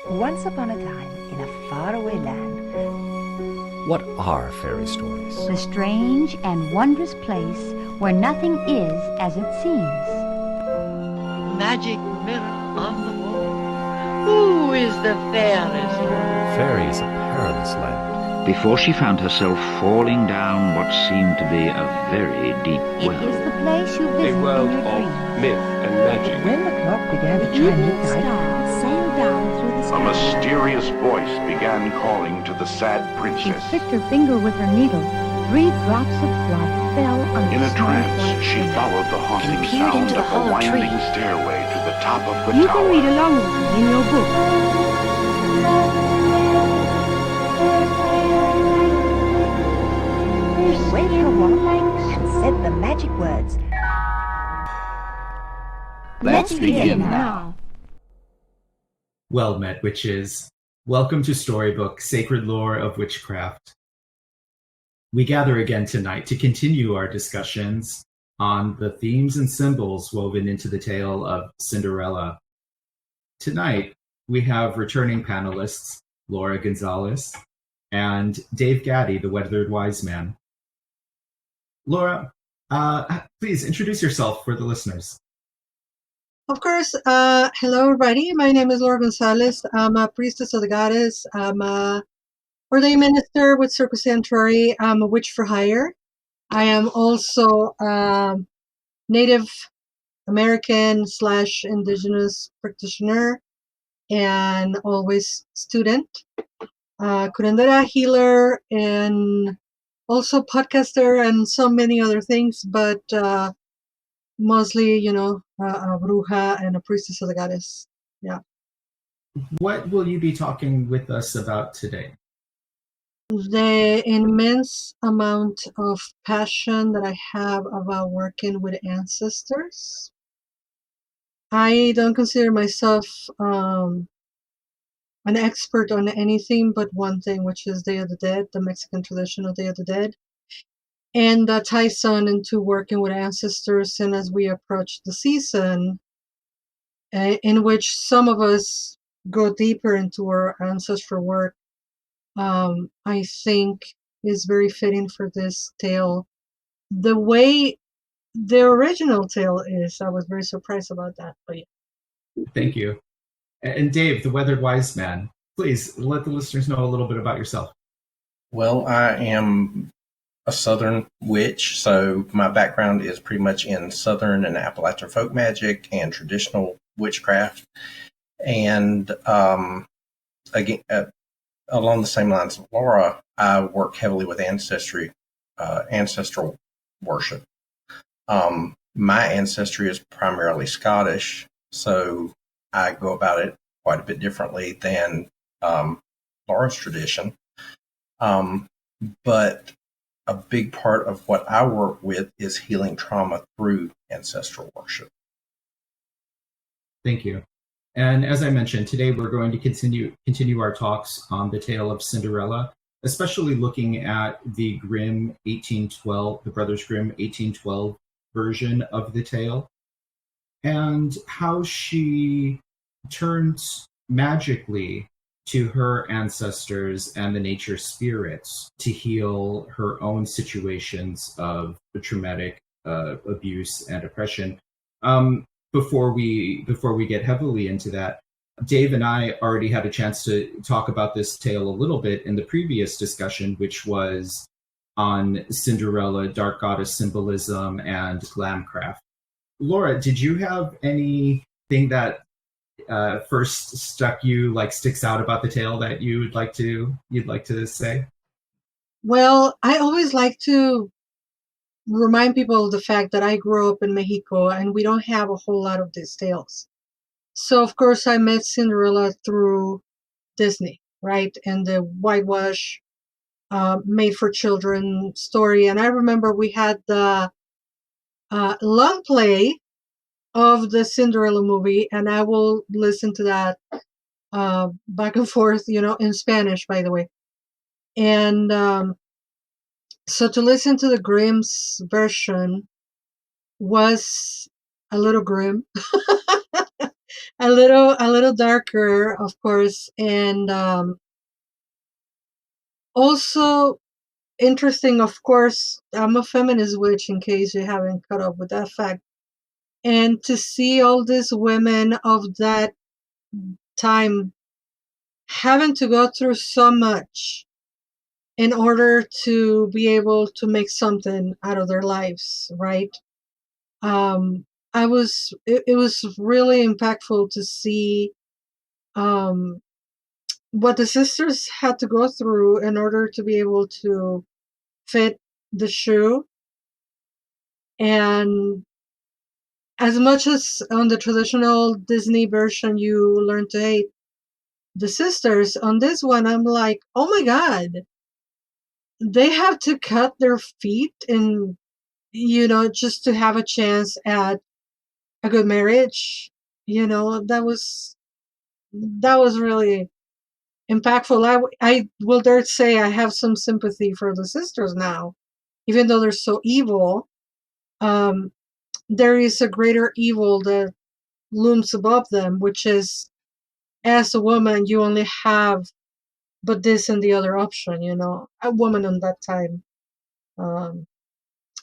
Once upon a time, in a faraway land, What are fairy stories? The strange and wondrous place where nothing is as it seems. Magic mirror on the wall. Who is the fairest? Fairy is a perilous land. Before she found herself falling down what seemed to be a very deep It well. is the place you visit A world in your of dreams. myth and magic. when the clock began to The chime evening midnight, star sailed down through the A sky. mysterious voice began calling to the sad She princess. pricked her finger with her needle. 3 drops of blood fell on the In a small trance, white she finger. followed the haunting and peered sound into the of the hollow winding tree. stairway to the top of the You tower. can read along with me in your book. she waved her wand and said the magic words. Let's begin now. Well met, witches. Welcome to Storybook, Sacred Lore of Witchcraft. We gather again tonight to continue our discussions on the themes and symbols woven into the tale of Cinderella. Tonight, we have returning panelists, Laura Gonzalez and Dave Gaddy, the Weathered Wiseman. Laura, please introduce yourself for the listeners. Of course. Hello, everybody. My name is Laura Gonzalez. I'm a priestess of the goddess. I'm a ordained minister with Circus Sanctuary. I'm a witch for hire. I am also a Native American / indigenous practitioner and always student, curandera, healer, and also podcaster and so many other things, but mostly, a bruja and a priestess of the goddess. Yeah. What will you be talking with us about today? The immense amount of passion that I have about working with ancestors. I don't consider myself an expert on anything but one thing, which is Day of the Dead, the Mexican traditional Day of the Dead. And that ties on into working with ancestors. And as we approach the season, in which some of us go deeper into our ancestral work, I think is very fitting for this tale. The way the original tale is, I was very surprised about that. But yeah. Thank you. And Dave, the Weathered Wiseman, please let the listeners know a little bit about yourself. Well, I am a Southern witch, so my background is pretty much in Southern and Appalachian folk magic and traditional witchcraft. And again, along the same lines of Laura, I work heavily with ancestral worship. My ancestry is primarily Scottish, so I go about it quite a bit differently than Laura's tradition. But a big part of what I work with is healing trauma through ancestral worship. Thank you. And as I mentioned, today we're going to continue our talks on the tale of Cinderella, especially looking at the Grimm 1812, the Brothers Grimm 1812 version of the tale, and how she turns magically to her ancestors and the nature spirits to heal her own situations of traumatic abuse and oppression. Before we get heavily into that, Dave and I already had a chance to talk about this tale a little bit in the previous discussion, which was on Cinderella, dark goddess symbolism, and glamcraft. Laura, did you have anything that first sticks out about the tale that you'd like to say? Well, I always like to remind people of the fact that I grew up in Mexico and we don't have a whole lot of these tales. So, of course, I met Cinderella through Disney, right? And the whitewash made for children story. And I remember we had the long play of the Cinderella movie, and I will listen to that back and forth, in Spanish, by the way. And so to listen to the Grimm's version was a little grim, a a little darker, of course, and also interesting. Of course, I'm a feminist witch, in case you haven't caught up with that fact. And to see all these women of that time having to go through so much in order to be able to make something out of their lives, right? Um, it was really impactful to see um, what the sisters had to go through in order to be able to fit the shoe. And as much as on the traditional Disney version you learn to hate the sisters, on this one I'm like, oh my god, they have to cut their feet and just to have a chance at a good marriage. That was really impactful. I will dare to say I have some sympathy for the sisters now, even though they're so evil. Um, there is a greater evil that looms above them, which is, as a woman, you only have but this and the other option. A woman on that time. Um,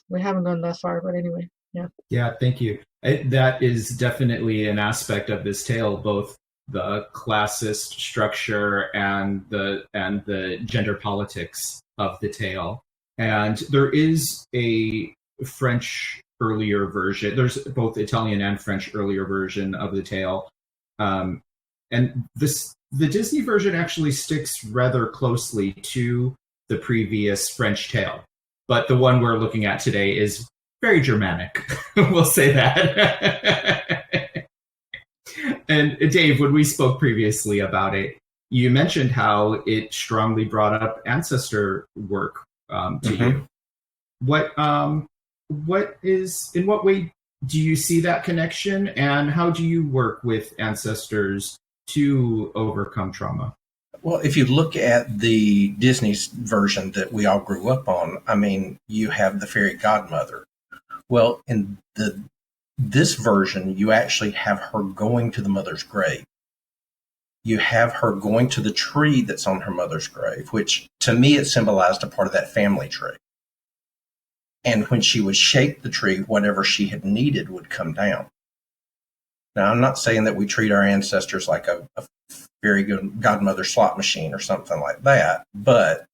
we haven't gone that far, but anyway, yeah. Yeah, thank you. That is definitely an aspect of this tale, both the classist structure and the gender politics of the tale. And there is a French earlier version. There's both Italian and French earlier version of the tale. And the Disney version actually sticks rather closely to the previous French tale. But the one we're looking at today is very Germanic. We'll say that. And Dave, when we spoke previously about it, you mentioned how it strongly brought up ancestor work to you. In what way do you see that connection, and how do you work with ancestors to overcome trauma? Well, if you look at the Disney version that we all grew up on, I mean, you have the fairy godmother. Well, in this version, you actually have her going to the mother's grave. You have her going to the tree that's on her mother's grave, which to me it symbolized a part of that family tree. And when she would shake the tree, whatever she had needed would come down. Now, I'm not saying that we treat our ancestors like a very good godmother slot machine or something like that, but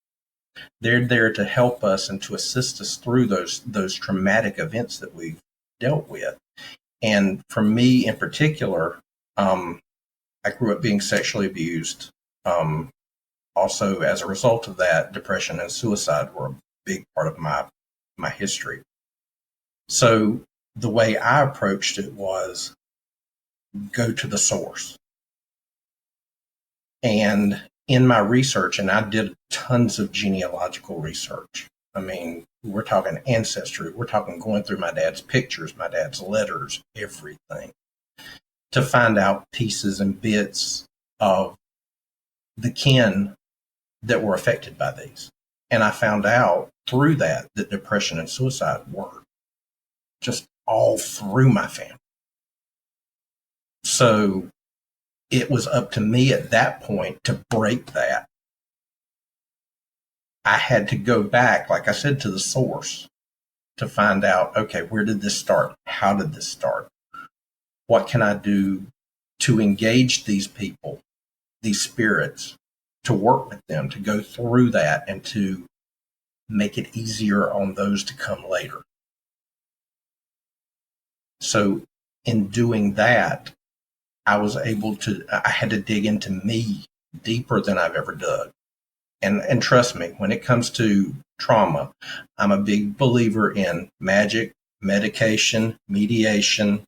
they're there to help us and to assist us through those traumatic events that we've dealt with. And for me in particular, I grew up being sexually abused. Also, as a result of that, depression and suicide were a big part of my history. So the way I approached it was go to the source. And in my research, and I did tons of genealogical research. I mean, we're talking ancestry. We're talking going through my dad's pictures, my dad's letters, everything, to find out pieces and bits of the kin that were affected by these. And I found out through that depression and suicide were just all through my family. So it was up to me at that point to break that. I had to go back, like I said, to the source to find out, okay, where did this start? How did this start? What can I do to engage these people, these spirits, to work with them, to go through that and to make it easier on those to come later? So in doing that, I had to dig into me deeper than I've ever dug. And trust me, when it comes to trauma, I'm a big believer in magic, medication, mediation.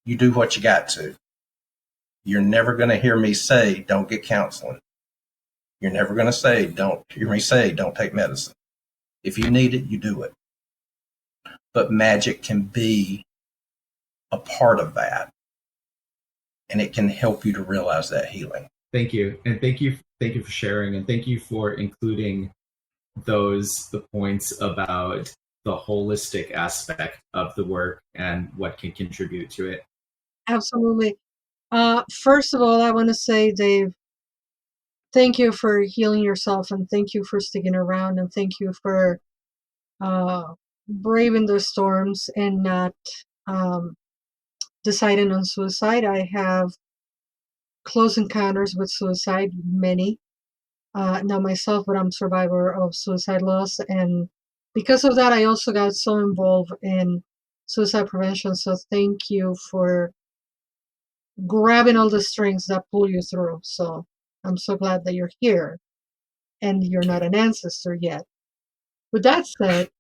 You do what you got to. You're never going to hear me say, don't get counseling. You're never going to hear me say, don't take medicine. If you need it, you do it. But magic can be a part of that. And it can help you to realize that healing. Thank you. And thank you for sharing, and thank you for including the points about the holistic aspect of the work and what can contribute to it. Absolutely. First of all, I want to say, Dave, thank you for healing yourself, and thank you for sticking around, and thank you for braving the storms and not um, deciding on suicide. I have close encounters with suicide, many. Not myself, but I'm a survivor of suicide loss, and because of that, I also got so involved in suicide prevention. So thank you for grabbing all the strings that pull you through. So I'm so glad that you're here, and you're not an ancestor yet. With that said,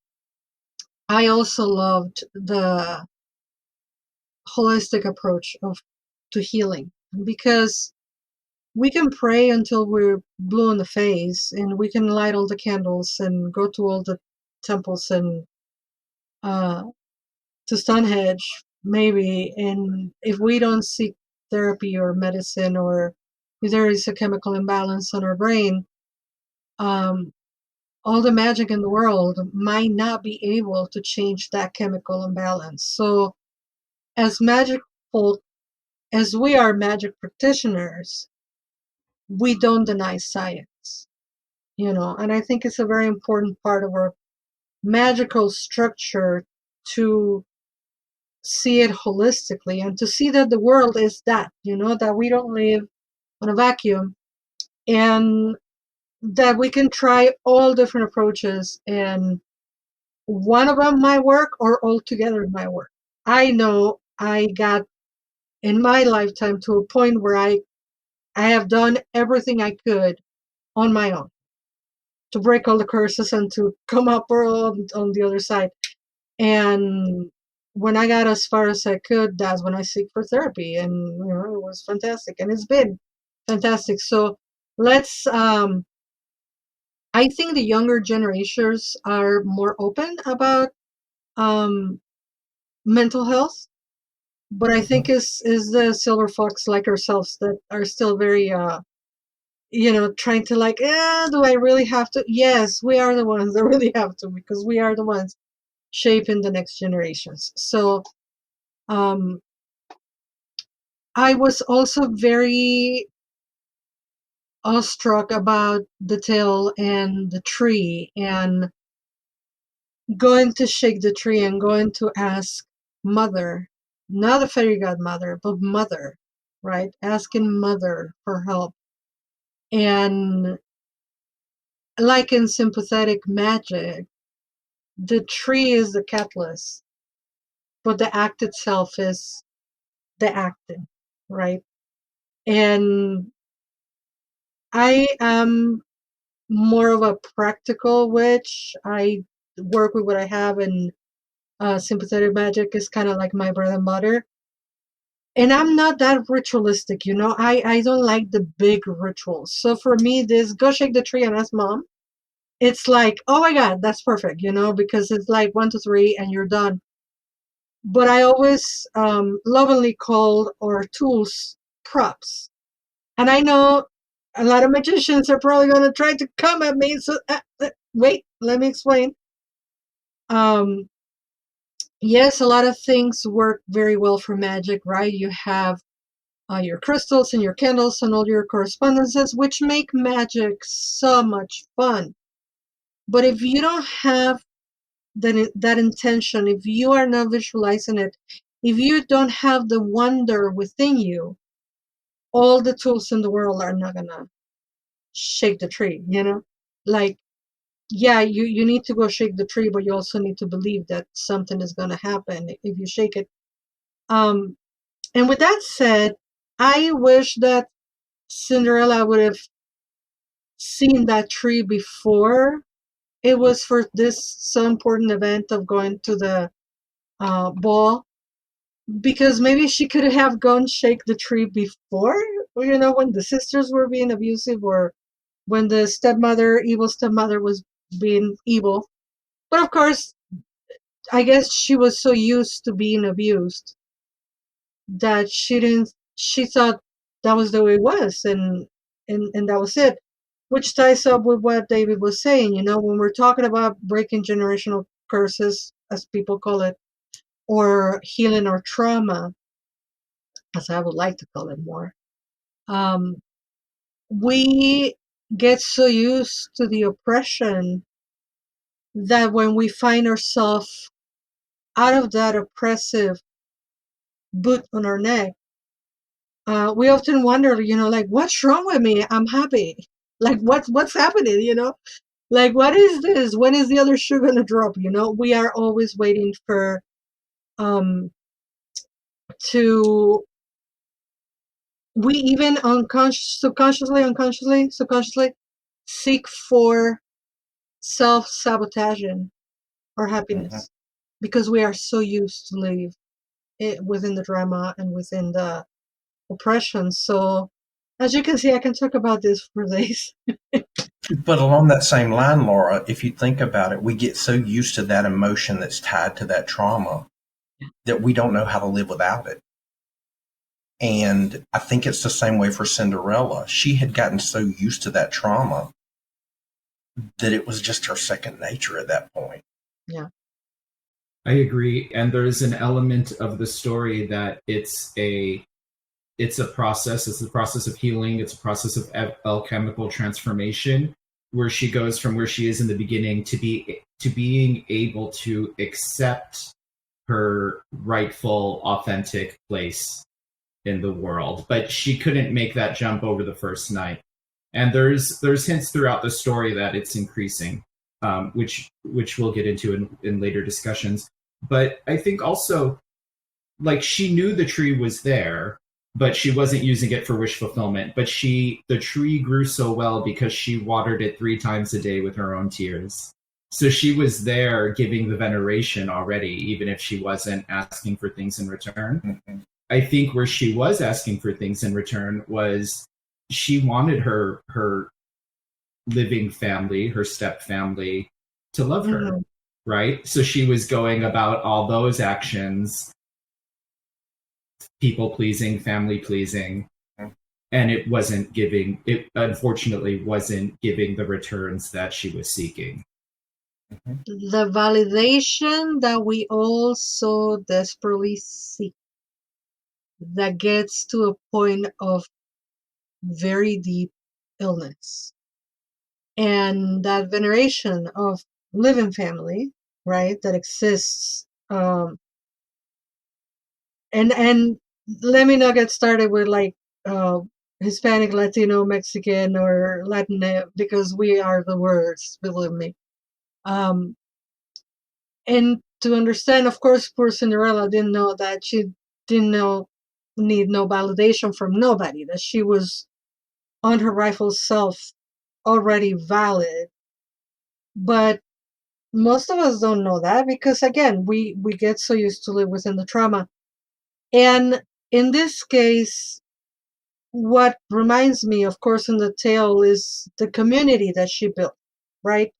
I also loved the holistic approach of to healing, because we can pray until we're blue in the face, and we can light all the candles and go to all the temples and uh, to Stonehenge, maybe. And if we don't seek therapy or medicine, or if there is a chemical imbalance on our brain, um, all the magic in the world might not be able to change that chemical imbalance. So, as magic folk, as we are magic practitioners, we don't deny science, and I think it's a very important part of our magical structure to see it holistically, and to see that the world is that we don't live on a vacuum, and that we can try all different approaches, and one of them might work or all together might work. I know I got in my lifetime to a point where I have done everything I could on my own to break all the curses and to come up on the other side. And when I got as far as I could, that's when I seek for therapy, and it was fantastic, and it's been fantastic. So let's. I think the younger generations are more open about um, mental health, but I think is the silver fox like ourselves that are still very trying to, like, do I really have to? Yes, we are the ones that really have to, because we are the ones shaping the next generations. So um, I was also very awestruck about the tale and the tree, and going to shake the tree and going to ask mother, not a fairy godmother, but mother, right? Asking mother for help. And like in sympathetic magic, the tree is the catalyst, but the act itself is the acting, right? And I am more of a practical witch. I work with what I have, and sympathetic magic is kind of like my bread and butter. And I'm not that ritualistic, I don't like the big rituals. So for me, this go shake the tree and ask mom, it's like, oh my God, that's perfect, because it's like 1, 2, 3 and you're done. But I always lovingly call our tools props. And I know a lot of magicians are probably going to try to come at me. So wait, let me explain. Um, yes, a lot of things work very well for magic, right? You have your crystals and your candles and all your correspondences, which make magic so much fun. But if you don't have that intention, if you are not visualizing it, if you don't have the wonder within you, all the tools in the world are not gonna shake the tree, Like, yeah, you need to go shake the tree, but you also need to believe that something is gonna happen if you shake it. Um, and with that said, I wish that Cinderella would have seen that tree before it was for this so important event of going to the ball, because maybe she could have gone shake the tree before, when the sisters were being abusive, or when the evil stepmother was being evil. But of course, I guess she was so used to being abused that she thought that was the way it was, and that was it. Which ties up with what David was saying, when we're talking about breaking generational curses, as people call it, or healing our trauma, as I would like to call it more. We get so used to the oppression that when we find ourselves out of that oppressive boot on our neck, we often wonder, like, what's wrong with me? I'm happy. Like, what's happening? Like, what is this? When is the other shoe gonna drop? We are always waiting for to we even subconsciously seek for self-sabotaging our happiness because we are so used to live it within the drama and within the oppression. So as you can see, I can talk about this for days. But along that same line, Laura, if you think about it, we get so used to that emotion that's tied to that trauma that we don't know how to live without it. And I think it's the same way for Cinderella. She had gotten so used to that trauma that it was just her second nature at that point. Yeah. I agree. And there's an element of the story that it's a process. It's the process of healing. It's a process of alchemical transformation, where she goes from where she is in the beginning to being able to accept her rightful, authentic place in the world. But she couldn't make that jump over the first night. And there's hints throughout the story that it's increasing, which we'll get into in later discussions. But I think also, like, she knew the tree was there, but she wasn't using it for wish fulfillment. But the tree grew so well because she watered it 3 times a day with her own tears. So she was there giving the veneration already, even if she wasn't asking for things in return. Mm-hmm. I think where she was asking for things in return was she wanted her living family, her step family, to love her, right? So she was going about all those actions, people pleasing, family pleasing, and it unfortunately wasn't giving the returns that she was seeking. The validation that we all so desperately seek, that gets to a point of very deep illness. And that veneration of living family, right, that exists. And let me not get started with like Hispanic, Latino, Mexican, or Latin, because we are the worst, believe me. And to understand, of course, poor Cinderella didn't know that she didn't need no validation from nobody, that she was on her rightful self already valid. But most of us don't know that because, again, we get so used to live within the trauma. And in this case, what reminds me, of course, in the tale is the community that she built, right?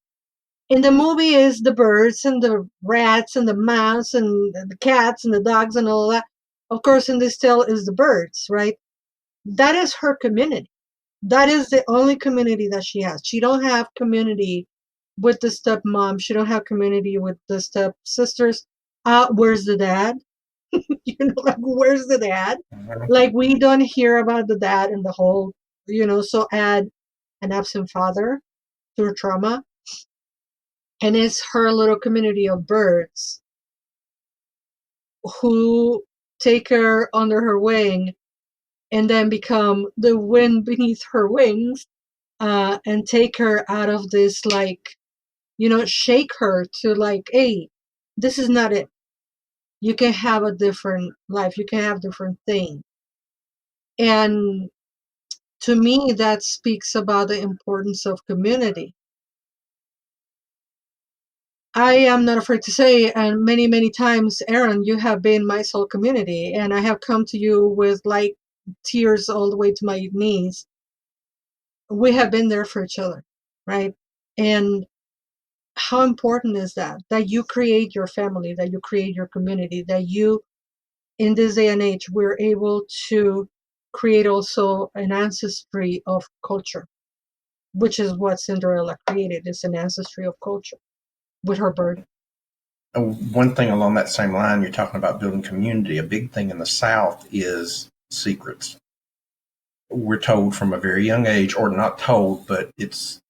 In the movie is the birds and the rats and the mouse and the cats and the dogs and all that. Of course, in this tale is the birds, right? That is her community. That is the only community that she has. She don't have community with the stepmom. She don't have community with the stepsisters. Where's the dad? Like, where's the dad? Like, we don't hear about the dad and the whole, so add an absent father to her trauma. And it's her little community of birds who take her under her wing and then become the wind beneath her wings, and take her out of this, like, shake her to like, hey, this is not it. You can have a different life. You can have different things. And to me, that speaks about the importance of community. I am not afraid to say, and many, many times, Aaron, you have been my soul community, and I have come to you with like tears all the way to my knees. We have been there for each other, right? And how important is that? That you create your family, that you create your community, that you, in this day and age, we're able to create also an ancestry of culture, which is what Cinderella created, is an ancestry of culture with her bird. One thing along that same line, you're talking about building community. A big thing in the South is secrets. We're told from a very young age, or not told, but it's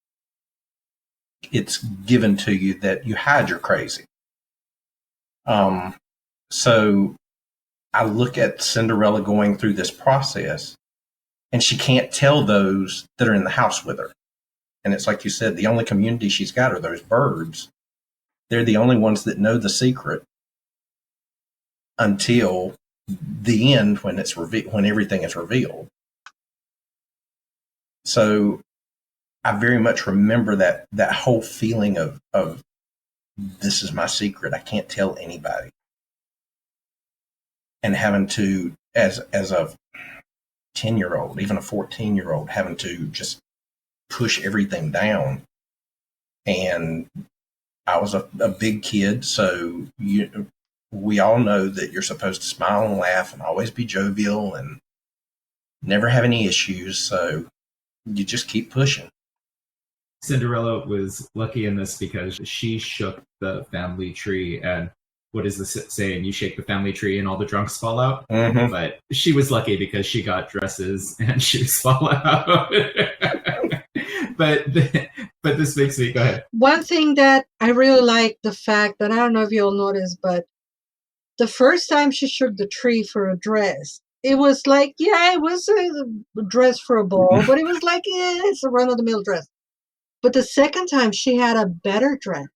given to you that you hide your crazy. So I look at Cinderella going through this process, and she can't tell those that are in the house with her. And it's like you said, the only community she's got are those birds. They're the only ones that know the secret until the end, when it's when everything is revealed. So I very much remember that whole feeling of this is my secret. I can't tell anybody. And having to, as a 10-year-old, even a 14-year-old, having to just push everything down. And I was a big kid, so we all know that you're supposed to smile and laugh and always be jovial and never have any issues. So you just keep pushing. Cinderella was lucky in this because she shook the family tree, and what is the saying? You shake the family tree and all the drunks fall out. Mm-hmm. But she was lucky because she got dresses and shoes fall out. but this makes me, go ahead. One thing that I really like, the fact that, I don't know if you'll notice, but the first time she shook the tree for a dress, it was like, yeah, it was a dress for a ball, but it was like, yeah, it's a run-of-the-mill dress. But the second time, she had a better dress.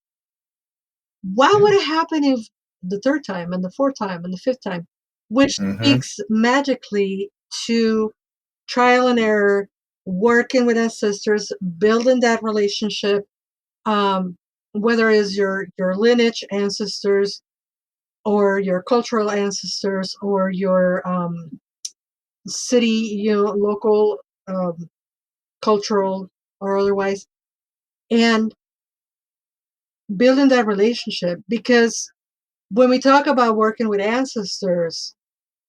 What would have happened if the third time and the fourth time and the fifth time, which speaks magically to trial and error, working with ancestors, building that relationship, whether it's your lineage ancestors or your cultural ancestors or your city, local, cultural or otherwise, and building that relationship. Because when we talk about working with ancestors,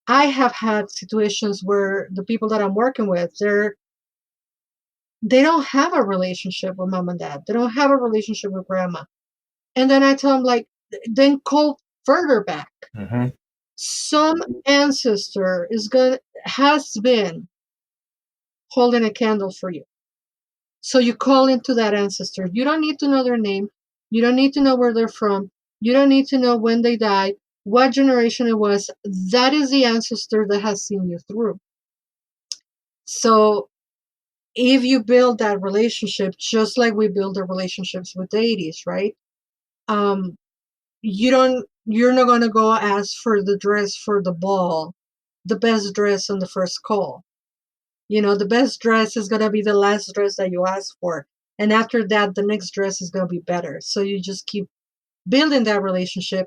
I have had situations where the people that I'm working with, they don't have a relationship with mom and dad. They don't have a relationship with grandma. And then I tell them, like, then call further back. Mm-hmm. Some ancestor has been holding a candle for you. So you call into that ancestor. You don't need to know their name. You don't need to know where they're from. You don't need to know when they died, what generation it was. That is the ancestor that has seen you through. So if you build that relationship, just like we build the relationships with deities, right? You're not going to go ask for the dress for the ball, the best dress on the first call. The best dress is going to be the last dress that you ask for. And after that, the next dress is going to be better. So you just keep building that relationship,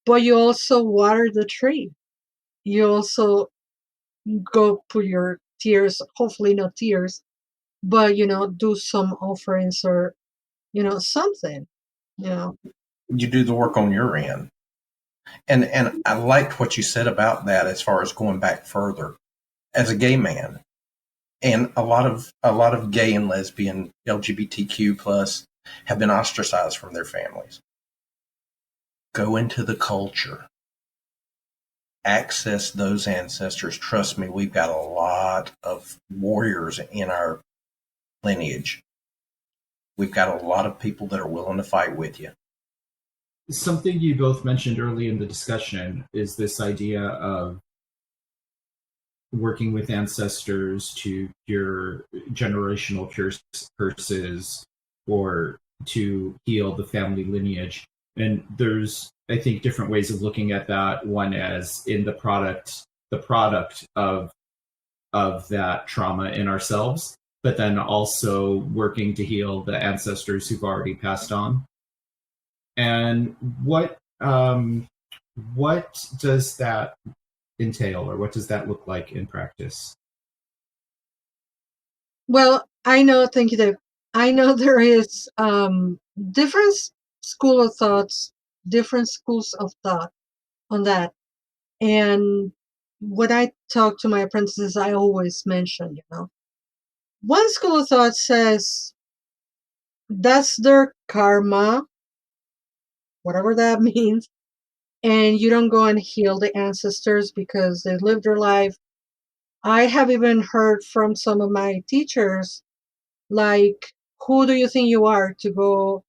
but you also water the tree. You also go put your tears, hopefully not tears, but, do some offerings or, something, You do the work on your end. And I liked what you said about that as far as going back further. As a gay man, and a lot of gay and lesbian LGBTQ plus have been ostracized from their families. Go into the culture. Access those ancestors. Trust me, we've got a lot of warriors in our lineage. We've got a lot of people that are willing to fight with you. Something you both mentioned early in the discussion is this idea of working with ancestors to cure generational curses or to heal the family lineage. And there's, I think, different ways of looking at that. One as in the product of that trauma in ourselves, but then also working to heal the ancestors who've already passed on. And what does that entail, or what does that look like in practice? Well, I know, thank you, Dave. I know there is different school of thoughts, different schools of thought on that. And when I talk to my apprentices, I always mention, one school of thought says that's their karma, whatever that means, and you don't go and heal the ancestors because they lived their life I have even heard from some of my teachers, like, who do you think you are to go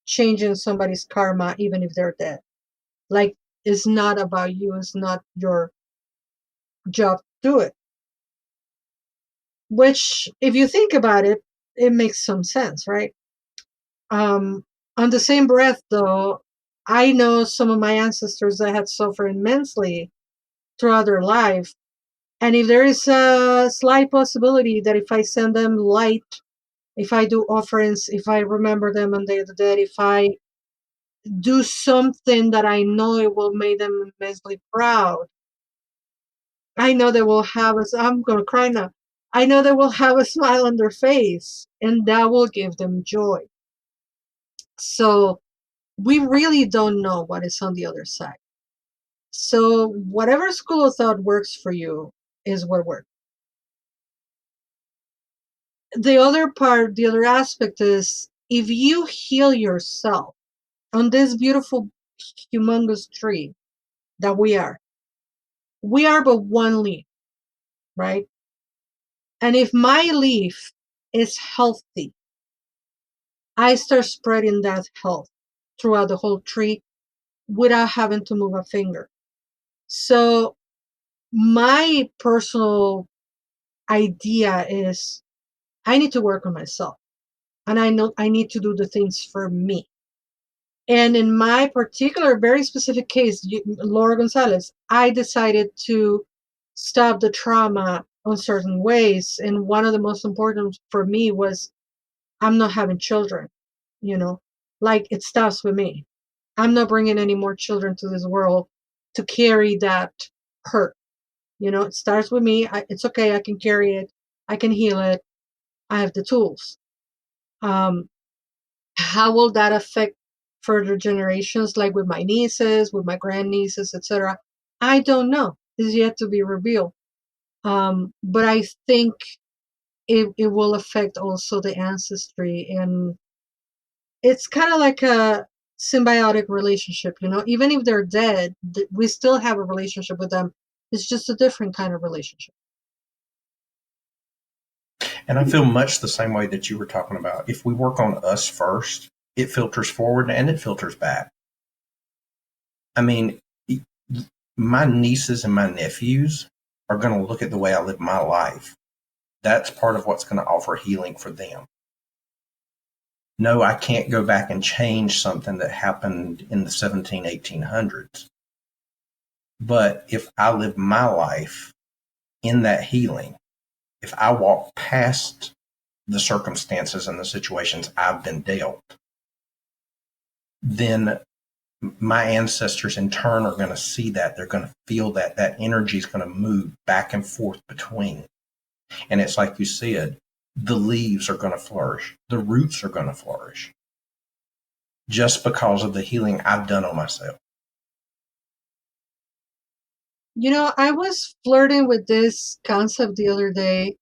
changing somebody's karma even if they're dead? Like, it's not about you, it's not your job to do it. Which, if you think about it, it makes some sense, right? On the same breath, though, I know some of my ancestors that had suffered immensely throughout their life. And if there is a slight possibility that if I send them light, if I do offerings, if I remember them on Day of the Dead, if I do something that I know it will make them immensely proud, I know they will have a, I'm going to cry now. I know they will have a smile on their face, and that will give them joy. So we really don't know what is on the other side. So whatever school of thought works for you is what works. The other part, the other aspect is, if you heal yourself on this beautiful, humongous tree that we are but one leaf, right? And if my leaf is healthy, I start spreading that health throughout the whole tree without having to move a finger. So my personal idea is, I need to work on myself, and I know I need to do the things for me. And in my particular, very specific case, Laura Gonzalez, I decided to stop the trauma on certain ways. And one of the most important for me was, I'm not having children, you know, like, it stops with me. I'm not bringing any more children to this world to carry that hurt. It starts with me. It's okay. I can carry it. I can heal it. I have the tools. How will that affect further generations, like with my nieces, with my grandnieces, etc.? I don't know. It's yet to be revealed. But I think it will affect also the ancestry, and it's kind of like a symbiotic relationship. Even if they're dead, we still have a relationship with them. It's just a different kind of relationship. And I feel much the same way that you were talking about. If we work on us first, it filters forward and it filters back. I mean, my nieces and my nephews are going to look at the way I live my life. That's part of what's going to offer healing for them. No, I can't go back and change something that happened in the 1800s. But if I live my life in that healing, if I walk past the circumstances and the situations I've been dealt, then my ancestors in turn are going to see that. They're going to feel that. That energy is going to move back and forth between. And it's like you said, the leaves are going to flourish. The roots are going to flourish just because of the healing I've done on myself. I was flirting with this concept the other day.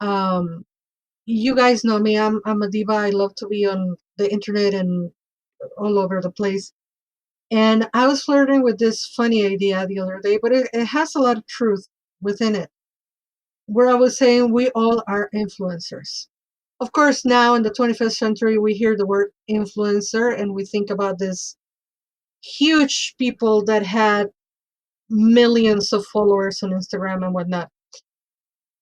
You guys know me. I'm a diva. I love to be on the internet and all over the place. And I was flirting with this funny idea the other day, but it has a lot of truth within it, where I was saying we all are influencers. Of course, now in the 21st century, we hear the word influencer and we think about this huge people that had millions of followers on Instagram and whatnot.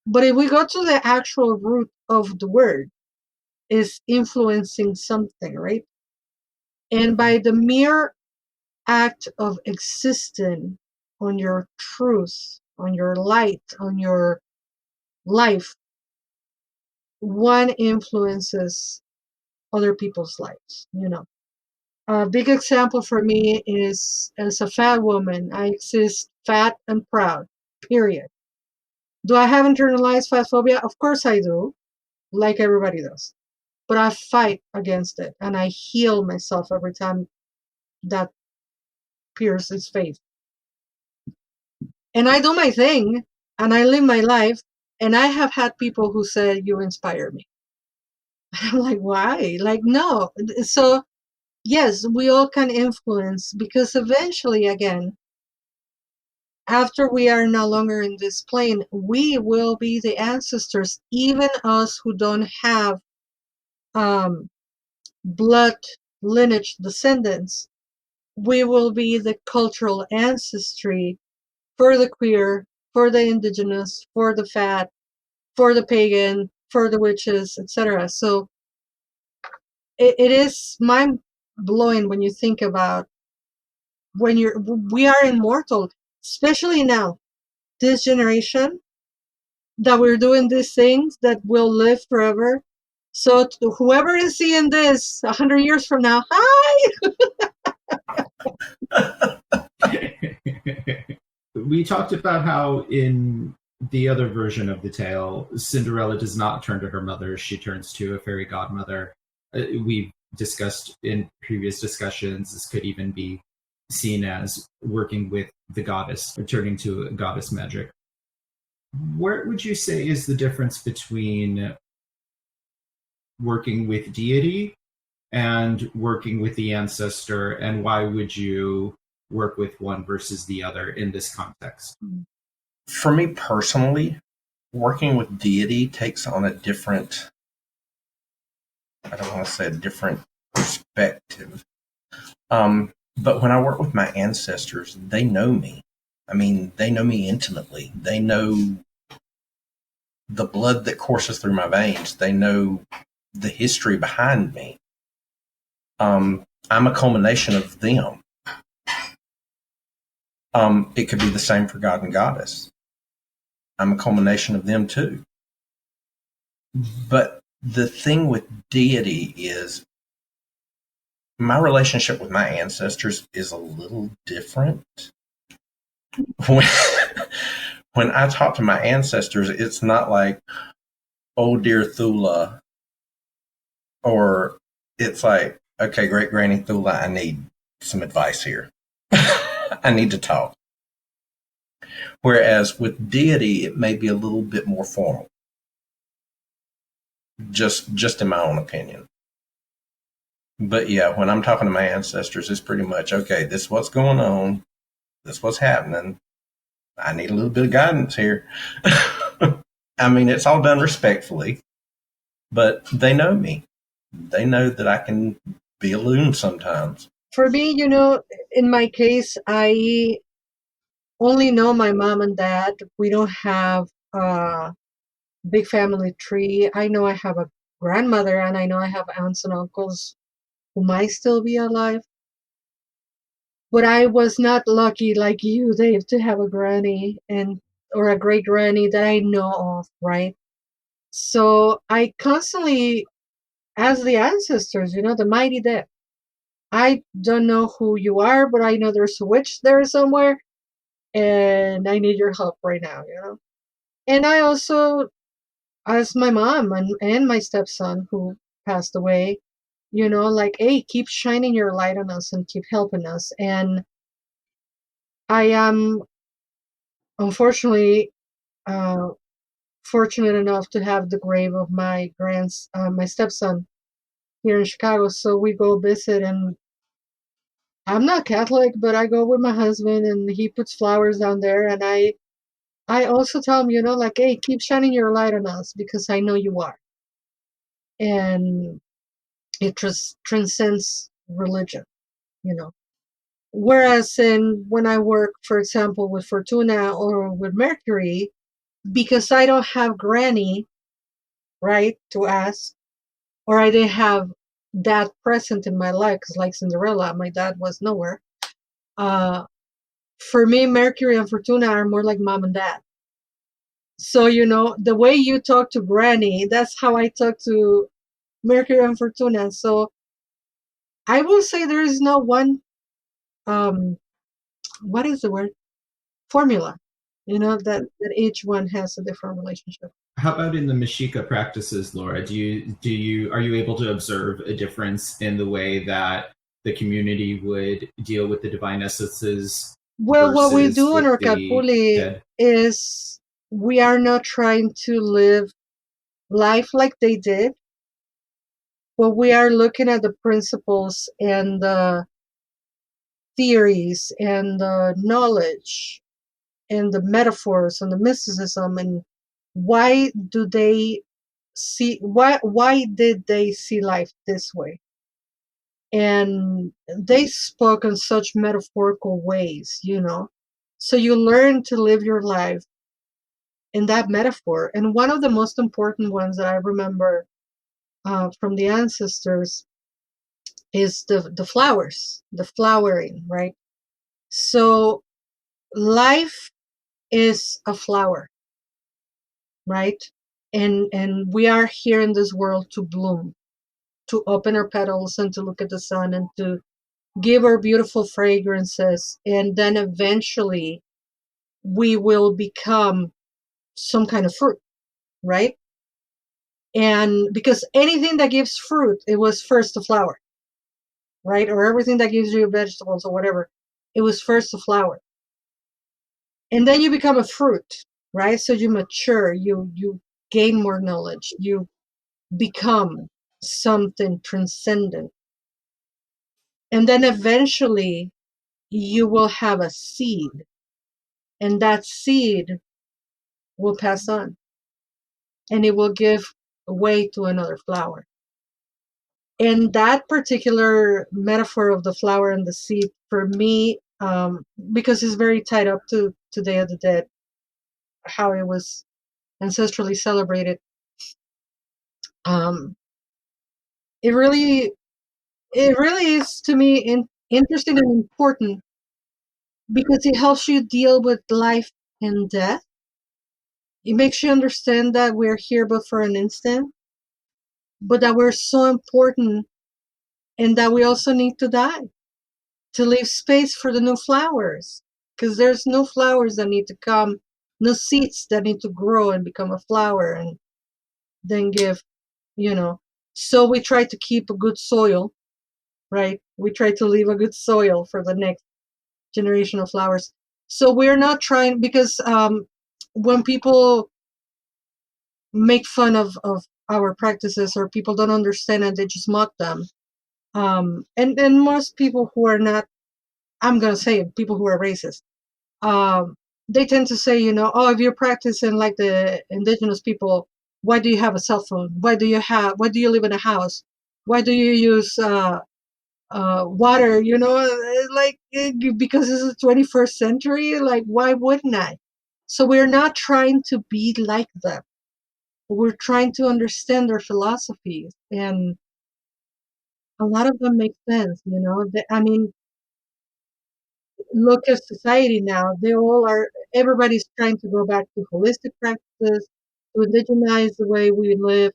But if we go to the actual root of the word, is influencing something, right? And by the mere act of existing on your truth, on your light, on your life, one influences other people's lives. A big example for me is, as a fat woman, I exist fat and proud, period. Do I have internalized fat phobia? Of course I do, like everybody does. But I fight against it and I heal myself every time that appears its face. And I do my thing and I live my life. And I have had people who said, you inspire me. And I'm like, why? Like, no. So, yes, we all can influence, because eventually, again, after we are no longer in this plane, we will be the ancestors, even us who don't have blood lineage descendants. We will be the cultural ancestry for the queer, for the indigenous, for the fat, for the pagan, for the witches, etc. So it is mind blowing when you think about we are immortal, especially now, this generation, that we're doing these things that will live forever. So to whoever is seeing this 100 years from now, hi! We talked about how in the other version of the tale, Cinderella does not turn to her mother. She turns to a fairy godmother. We've discussed in previous discussions, this could even be seen as working with the goddess, or turning to a goddess magic. Where would you say is the difference between working with deity and working with the ancestor, and why would you work with one versus the other in this context? For me personally, working with deity takes on a different, I don't want to say a different perspective. But when I work with my ancestors, they know me. I mean, they know me intimately. They know the blood that courses through my veins. They know the history behind me. I'm a culmination of them. It could be the same for God and Goddess. I'm a culmination of them too. But the thing with deity is my relationship with my ancestors is a little different. When I talk to my ancestors, it's not like, oh dear Thula, or it's like, okay, great granny Thula, I need some advice here. I need to talk. Whereas with deity, it may be a little bit more formal. Just in my own opinion. But yeah, when I'm talking to my ancestors, it's pretty much, okay, this is what's going on. This is what's happening. I need a little bit of guidance here. I mean, it's all done respectfully, but they know me. They know that I can be a loon sometimes. For me, in my case, I only know my mom and dad. We don't have a big family tree. I know I have a grandmother, and I know I have aunts and uncles who might still be alive. But I was not lucky like you, Dave, to have a granny or a great granny that I know of, right? So I constantly ask the ancestors, the mighty dead. I don't know who you are, but I know there's a witch there somewhere, and I need your help right now, And I also asked my mom and my stepson who passed away, like, hey, keep shining your light on us and keep helping us. And I am, unfortunately, fortunate enough to have the grave of my stepson here in Chicago. So we go visit, and I'm not Catholic, but I go with my husband, and he puts flowers down there, and I also tell him, like, hey, keep shining your light on us because I know you are. And it transcends religion, Whereas when I work, for example, with Fortuna or with Mercury, because I don't have Granny, right, to ask, or I didn't have dad present in my life, because like Cinderella, my dad was nowhere. For me, Mercury and Fortuna are more like mom and dad. So, the way you talk to Granny, that's how I talk to Mercury and Fortuna. So I will say there is no one, what is the word? Formula, that each one has a different relationship. How about in the Mexica practices, Laura? Are you able to observe a difference in the way that the community would deal with the divine essences? Well, what we do in Orcapuli is we are not trying to live life like they did, but we are looking at the principles and the theories and the knowledge and the metaphors and the mysticism, and why did they see life this way? And they spoke in such metaphorical ways, so you learn to live your life in that metaphor. And one of the most important ones that I remember from the ancestors is the flowers, the flowering, right? So life is a flower, right? And we are here in this world to bloom, to open our petals and to look at the sun and to give our beautiful fragrances, and then eventually we will become some kind of fruit, right? And because anything that gives fruit, it was first a flower, right? Or everything that gives you vegetables or whatever, it was first a flower. And then you become a fruit, right? So you mature, you gain more knowledge, you become something transcendent. And then eventually you will have a seed, and that seed will pass on, and it will give way to another flower. And that particular metaphor of the flower and the seed, for me, because it's very tied up to Day of the Dead, how it was ancestrally celebrated, um, it really is to me interesting and important, because it helps you deal with life and death. It makes you understand that we're here but for an instant, but that we're so important, and that we also need to die to leave space for the new flowers, because there's new flowers that need to come, new seeds that need to grow and become a flower and then give, So we try to keep a good soil, right? We try to leave a good soil for the next generation of flowers. So we're not trying, because when people make fun of our practices, or people don't understand and they just mock them, and most people who are not, I'm going to say it, people who are racist, they tend to say, oh, if you're practicing like the indigenous people, why do you have a cell phone? Why do you live in a house? Why do you use water? Because it's the 21st century, like, why wouldn't I? So we're not trying to be like them. We're trying to understand their philosophies, and a lot of them make sense. I mean, look at society now. Everybody's trying to go back to holistic practices, to indigenize the way we live.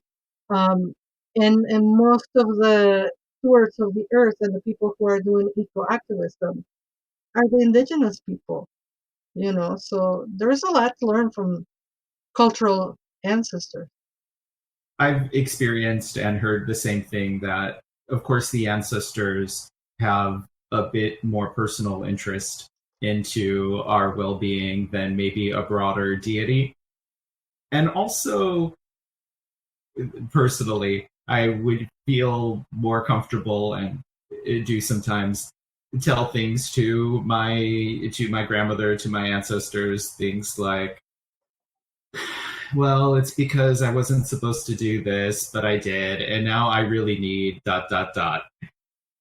And most of the stewards of the earth and the people who are doing eco activism are the indigenous people, so there's a lot to learn from cultural ancestors. I've experienced and heard the same thing, that, of course, the ancestors have a bit more personal interest into our well-being than maybe a broader deity. And also, personally, I would feel more comfortable and do sometimes tell things to my grandmother, to my ancestors, things like, well, it's because I wasn't supposed to do this, but I did, and now I really need ...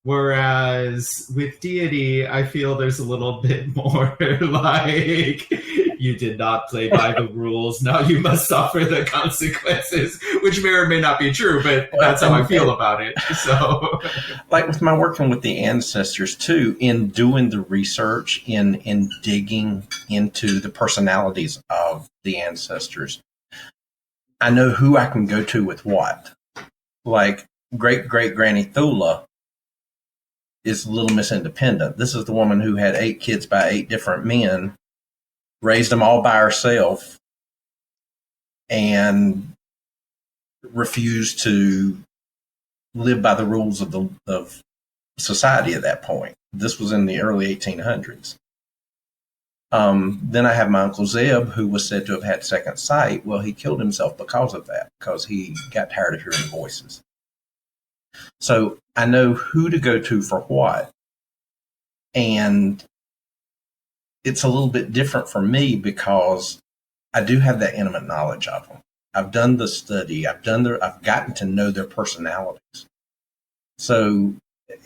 Whereas with deity, I feel there's a little bit more like, you did not play by the rules, now you must suffer the consequences, which may or may not be true, but that's how I feel about it. So, like with my working with the ancestors too, in doing the research, in digging into the personalities of the ancestors, I know who I can go to with what. Like great Granny Thula is Little Miss Independent. This is the woman who had 8 kids by 8 different men, raised them all by herself, and refused to live by the rules of society at that point. This was in the early 1800s. Then I have my Uncle Zeb, who was said to have had second sight. Well, he killed himself because of that, because he got tired of hearing voices. So I know who to go to for what. And it's a little bit different for me because I do have that intimate knowledge of them. I've done the study. I've gotten to know their personalities. So,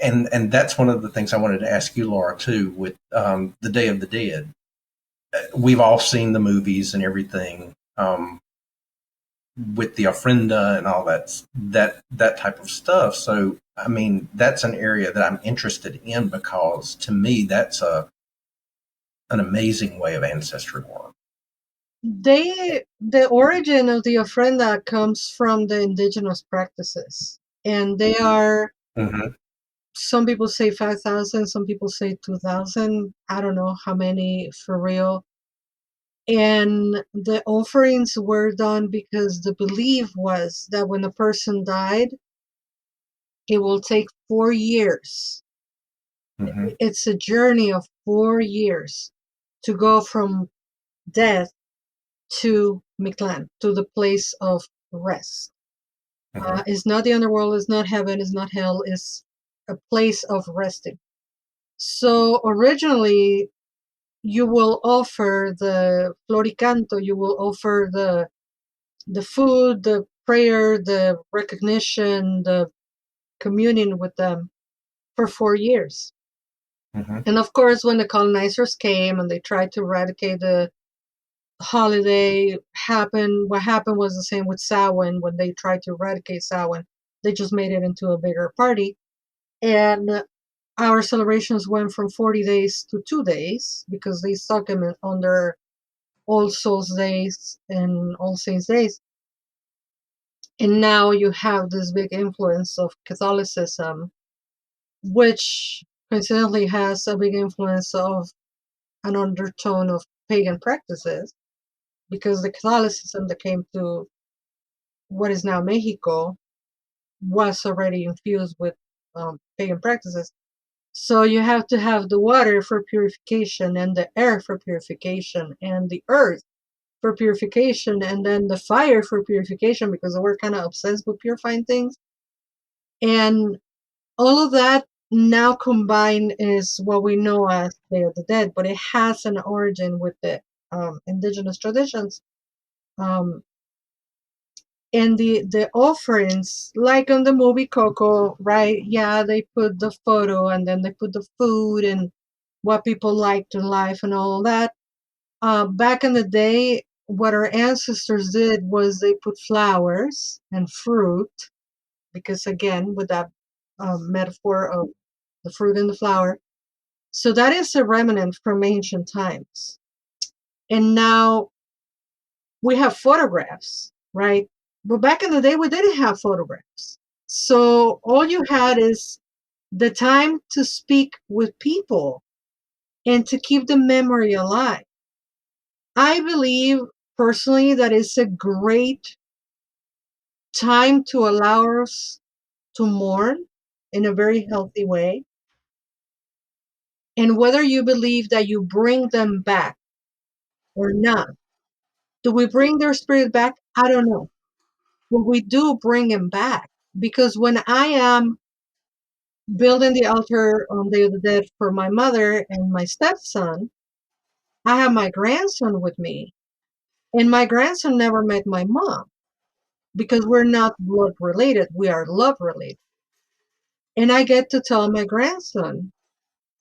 and that's one of the things I wanted to ask you, Laura, too, with the Day of the Dead. We've all seen the movies and everything with the Ofrenda and all that type of stuff. So, I mean, that's an area that I'm interested in because to me, that's an amazing way of ancestry work. The origin of the ofrenda comes from the indigenous practices, and they are, Mm-hmm. some people say 5,000, some people say 2,000. I don't know how many for real. And the offerings were done because the belief was that when a person died, it will take 4 years. Mm-hmm. It's a journey of 4 years to go from death to Mictlan, to the place of rest. Mm-hmm. It's not the underworld, it's not heaven, it's not hell, it's a place of resting. So originally, you will offer the floricanto, you will offer the food, the prayer, the recognition, the communion with them for 4 years. Mm-hmm. And of course, when the colonizers came and they tried to eradicate the holiday, what happened was the same with Samhain. When they tried to eradicate Samhain, they just made it into a bigger party. And our celebrations went from 40 days to 2 days because they stuck them under All Souls Days and All Saints Days. And now you have this big influence of Catholicism, which coincidentally has a big influence of an undertone of pagan practices, because the Catholicism that came to what is now Mexico was already infused with pagan practices. So you have to have the water for purification, and the air for purification, and the earth for purification, and then the fire for purification, because we're kind of obsessed with purifying things. And all of that now combined is what we know as Day of the Dead, but it has an origin with the indigenous traditions. Um, and the offerings, like on the movie Coco, right? Yeah, they put the photo and then they put the food and what people liked in life and all that. Back in the day, what our ancestors did was they put flowers and fruit, because again, with that metaphor of the fruit and the flower. So that is a remnant from ancient times. And now we have photographs, right? But back in the day, we didn't have photographs. So all you had is the time to speak with people and to keep the memory alive. I believe personally that it's a great time to allow us to mourn in a very healthy way. And whether you believe that you bring them back or not, do we bring their spirit back? I don't know. But we do bring them back, because when I am building the altar on Day of the Dead for my mother and my stepson, I have my grandson with me. And my grandson never met my mom because we're not blood related, we are love related. And I get to tell my grandson,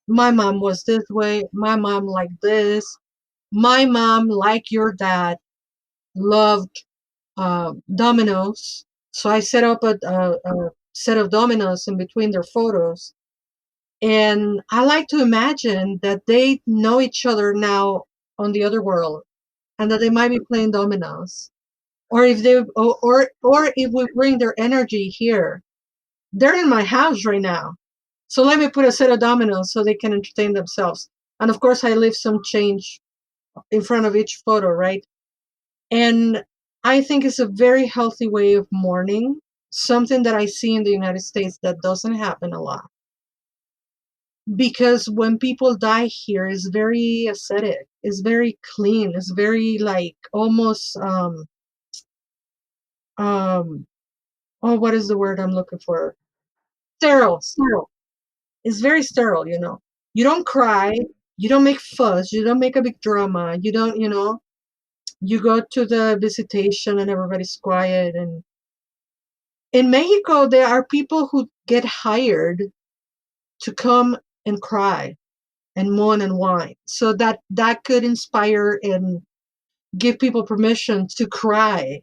my mom was this way, my mom like this, my mom, like your dad, loved dominoes. So I set up a set of dominoes in between their photos. And I like to imagine that they know each other now on the other world, and that they might be playing dominoes. Or if they or if we bring their energy here, they're in my house right now. So let me put a set of dominoes so they can entertain themselves. And of course I leave some change in front of each photo, right? And I think it's a very healthy way of mourning, something that I see in the United States that doesn't happen a lot. Because when people die here, it's very ascetic, it's very clean, it's very like almost um oh, what is the word I'm looking for? Sterile. It's very sterile, you know. You don't cry, You don't make fuss. You don't make a big drama. You don't, you go to the visitation and everybody's quiet. And in Mexico, there are people who get hired to come and cry and mourn and whine. So that could inspire and give people permission to cry,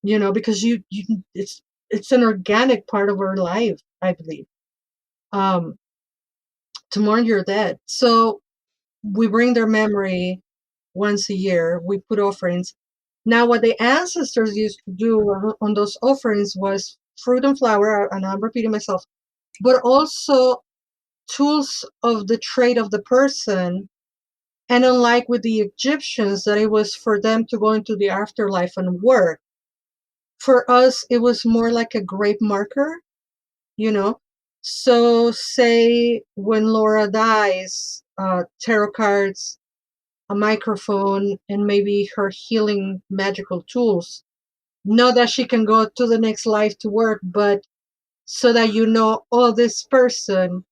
because you it's an organic part of our life, I believe. To mourn your dead. So we bring their memory once a year. We put offerings. Now, what the ancestors used to do on those offerings was fruit and flower, and I'm repeating myself, but also tools of the trade of the person. And unlike with the Egyptians, that it was for them to go into the afterlife and work, for us, it was more like a grave marker, So, say when Laura dies, tarot cards, a microphone, and maybe her healing magical tools. Not that she can go to the next life to work, but so that oh, this person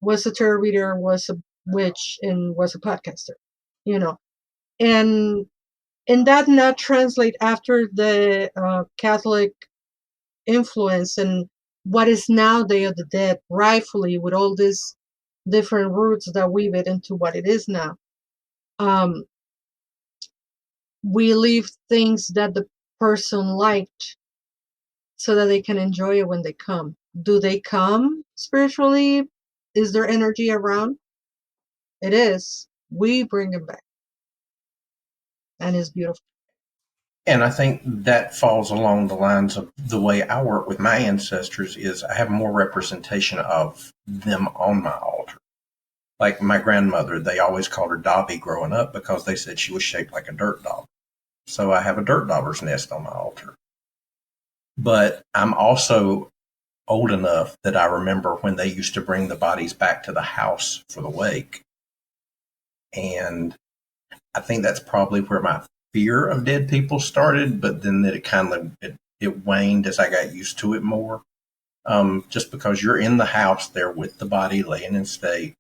was a tarot reader, was a witch, and was a podcaster, and that not translate after the Catholic influence and what is now Day of the Dead, rightfully, with all these different roots that weave it into what it is now. We leave things that the person liked so that they can enjoy it when they come. Do they come spiritually? Is there energy around? It is. We bring them back. And it's beautiful. And I think that falls along the lines of the way I work with my ancestors is I have more representation of them on my altar. Like my grandmother, they always called her Dobby growing up because they said she was shaped like a dirt dog. So I have a dirt dauber's nest on my altar. But I'm also old enough that I remember when they used to bring the bodies back to the house for the wake. And I think that's probably where my fear of dead people started, but then it kind of it waned as I got used to it more. Just because you're in the house there with the body laying in state,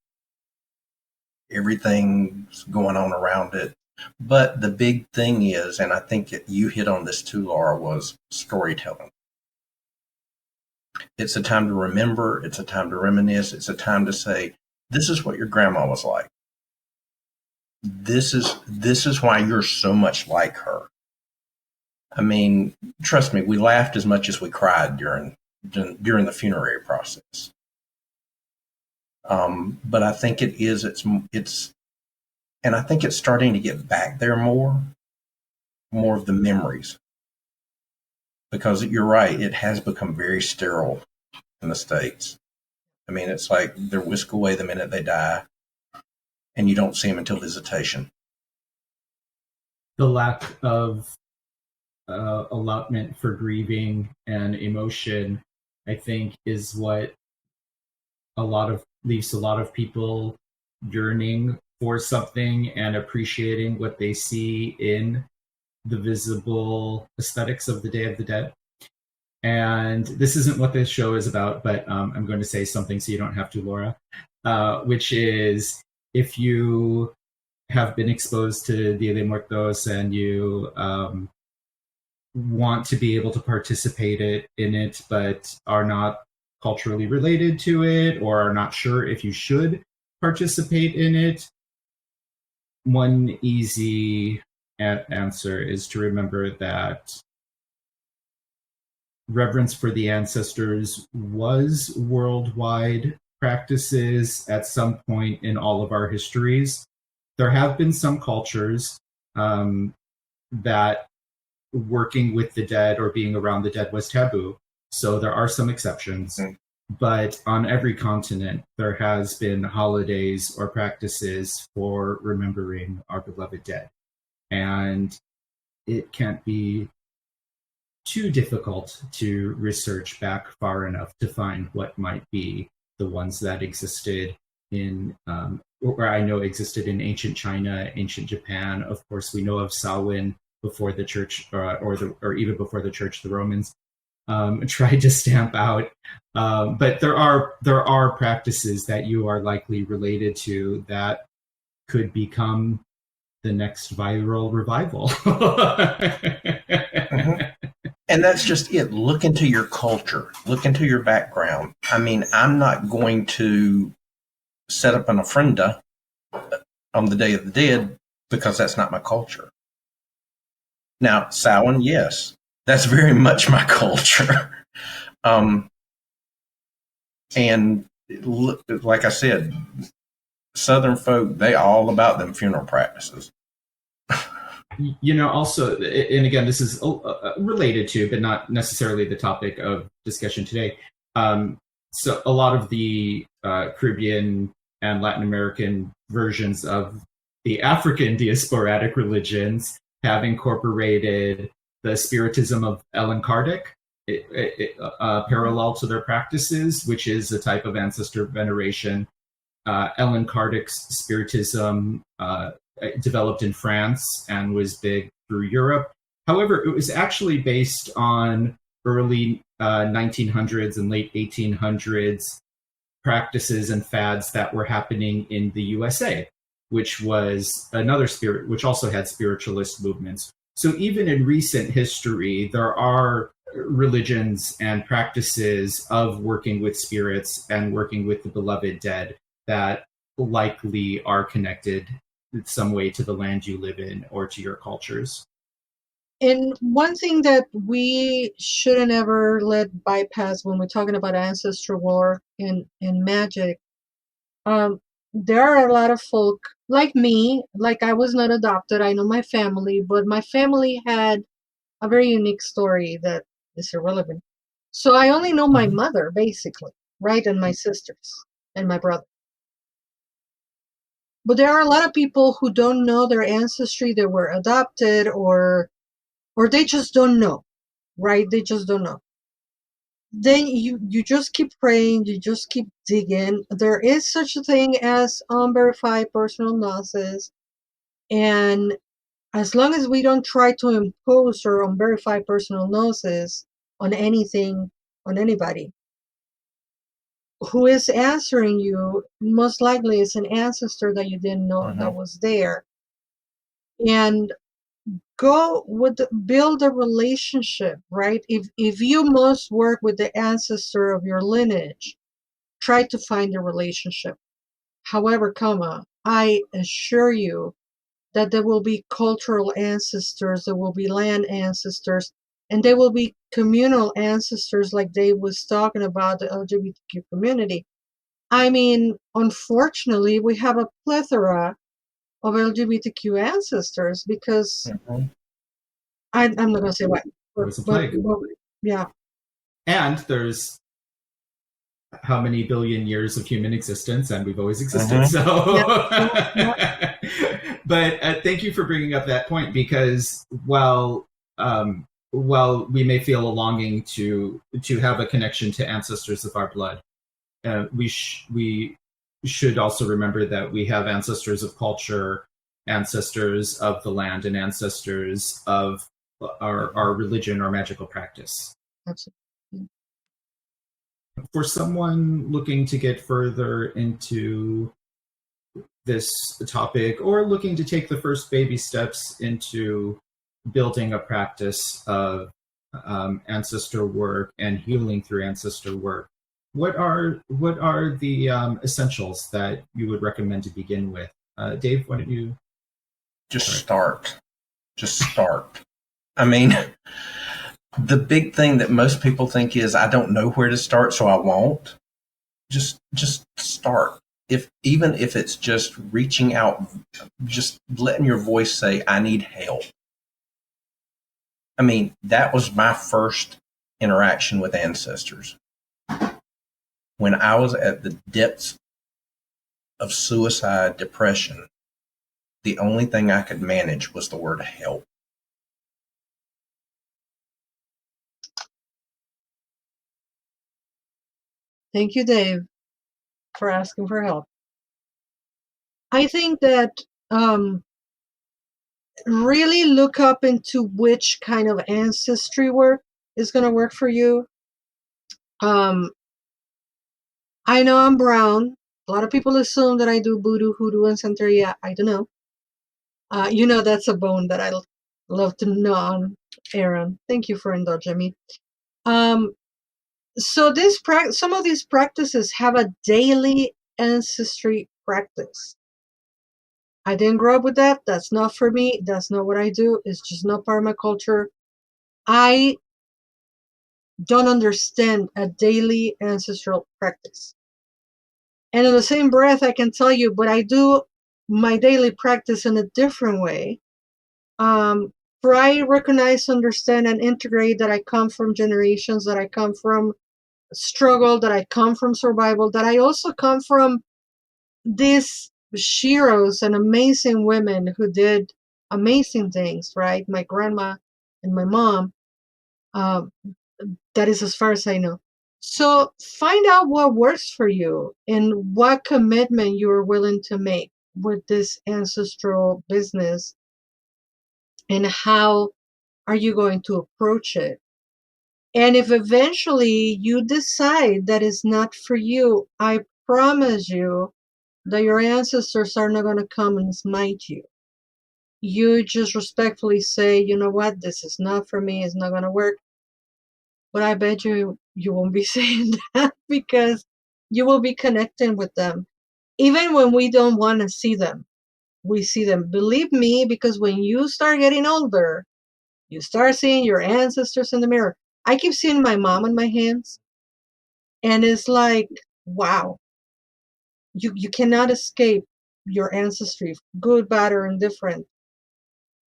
everything's going on around it. But the big thing is, and I think you hit on this too, Laura, was storytelling. It's a time to remember. It's a time to reminisce. It's a time to say, this is what your grandma was like. This is why you're so much like her. I mean, trust me, we laughed as much as we cried during the funerary process. But I think it's, and I think it's starting to get back there more of the memories. Because you're right, it has become very sterile in the States. I mean, it's like they're whisked away the minute they die, and you don't see them until visitation. The lack of allotment for grieving and emotion, I think, is what leaves a lot of people yearning for something and appreciating what they see in the visible aesthetics of the Day of the Dead. And this isn't what this show is about, but I'm going to say something so you don't have to, Laura, which is if you have been exposed to Dia de Muertos and you want to be able to participate in it, but are not culturally related to it or are not sure if you should participate in it, one easy answer is to remember that reverence for the ancestors was worldwide practices at some point in all of our histories. There have been some cultures that working with the dead or being around the dead was taboo. So there are some exceptions. But on every continent, there has been holidays or practices for remembering our beloved dead. And it can't be too difficult to research back far enough to find what might be the ones that existed in, or I know existed in ancient China, ancient Japan. Of course, we know of Samhain before the church, or even before the church, the Romans. tried to stamp out. But there are practices that you are likely related to that could become the next viral revival. And that's just it. Look into your culture. Look into your background. I mean, I'm not going to set up an ofrenda on the Day of the Dead because that's not my culture. Now, Samhain, yes, that's very much my culture. And like I said, Southern folk, they all about them funeral practices. Also, and again, this is related to, but not necessarily the topic of discussion today. So a lot of the Caribbean and Latin American versions of the African diasporatic religions have incorporated the spiritism of Ellen Kardec, parallel to their practices, which is a type of ancestor veneration. Ellen Kardec's spiritism developed in France and was big through Europe. However, it was actually based on early 1900s and late 1800s practices and fads that were happening in the USA, which was another spirit, which also had spiritualist movements. So even in recent history, there are religions and practices of working with spirits and working with the beloved dead that likely are connected in some way to the land you live in or to your cultures. And one thing that we shouldn't ever let bypass when we're talking about ancestral work and magic, there are a lot of folk like me, like I was not adopted, I know my family, but my family had a very unique story that is irrelevant. So I only know my mother, basically, right? And my sisters and my brother. But there are a lot of people who don't know their ancestry, they were adopted, or they just don't know, right? They just don't know. Then you just keep praying, you just keep digging. There is such a thing as unverified personal gnosis, and as long as we don't try to impose our unverified personal gnosis on anything, on anybody, who is answering you most likely is an ancestor that you didn't know that was there. And build a relationship, right? If you must work with the ancestor of your lineage, try to find a relationship. However, I assure you that there will be cultural ancestors, there will be land ancestors, and there will be communal ancestors like Dave was talking about, the LGBTQ community. I mean, unfortunately, we have a plethora of LGBTQ ancestors because I'm not going to say what. There's a plague. Yeah. And there's how many billion years of human existence, and we've always existed. So, but thank you for bringing up that point, because while we may feel a longing to have a connection to ancestors of our blood, we should also remember that we have ancestors of culture, ancestors of the land, and ancestors of our religion or magical practice. Absolutely. For someone looking to get further into this topic or looking to take the first baby steps into building a practice of ancestor work and healing through ancestor work, what are the essentials that you would recommend to begin with? Dave, why don't you start? Just start. I mean, the big thing that most people think is, I don't know where to start, so I won't. Just start. Even if it's just reaching out, just letting your voice say, I need help. I mean, that was my first interaction with ancestors. When I was at the depths of suicide, depression, the only thing I could manage was the word help. Thank you, Dave, for asking for help. I think that really look up into which kind of ancestry work is going to work for you. I know I'm brown. A lot of people assume that I do voodoo, hoodoo, and Santeria. I don't know. That's a bone that I love to gnaw on, Aaron. Thank you for indulging me. So some of these practices have a daily ancestry practice. I didn't grow up with that. That's not for me. That's not what I do. It's just not part of my culture. I don't understand a daily ancestral practice. And in the same breath, I can tell you, but I do my daily practice in a different way. For I recognize, understand, and integrate that I come from generations, that I come from struggle, that I come from survival, that I also come from these heroes and amazing women who did amazing things, right? My grandma and my mom. That is as far as I know. So find out what works for you and what commitment you are willing to make with this ancestral business, and how are you going to approach it. And if eventually you decide that it's not for you, I promise you that your ancestors are not going to come and smite you. You just respectfully say, you know what, this is not for me, it's not going to work. But I bet you won't be saying that, because you will be connecting with them. Even when we don't want to see them, we see them. Believe me, because when you start getting older, you start seeing your ancestors in the mirror. I keep seeing my mom in my hands, and it's like, wow, you cannot escape your ancestry, good, bad, or indifferent.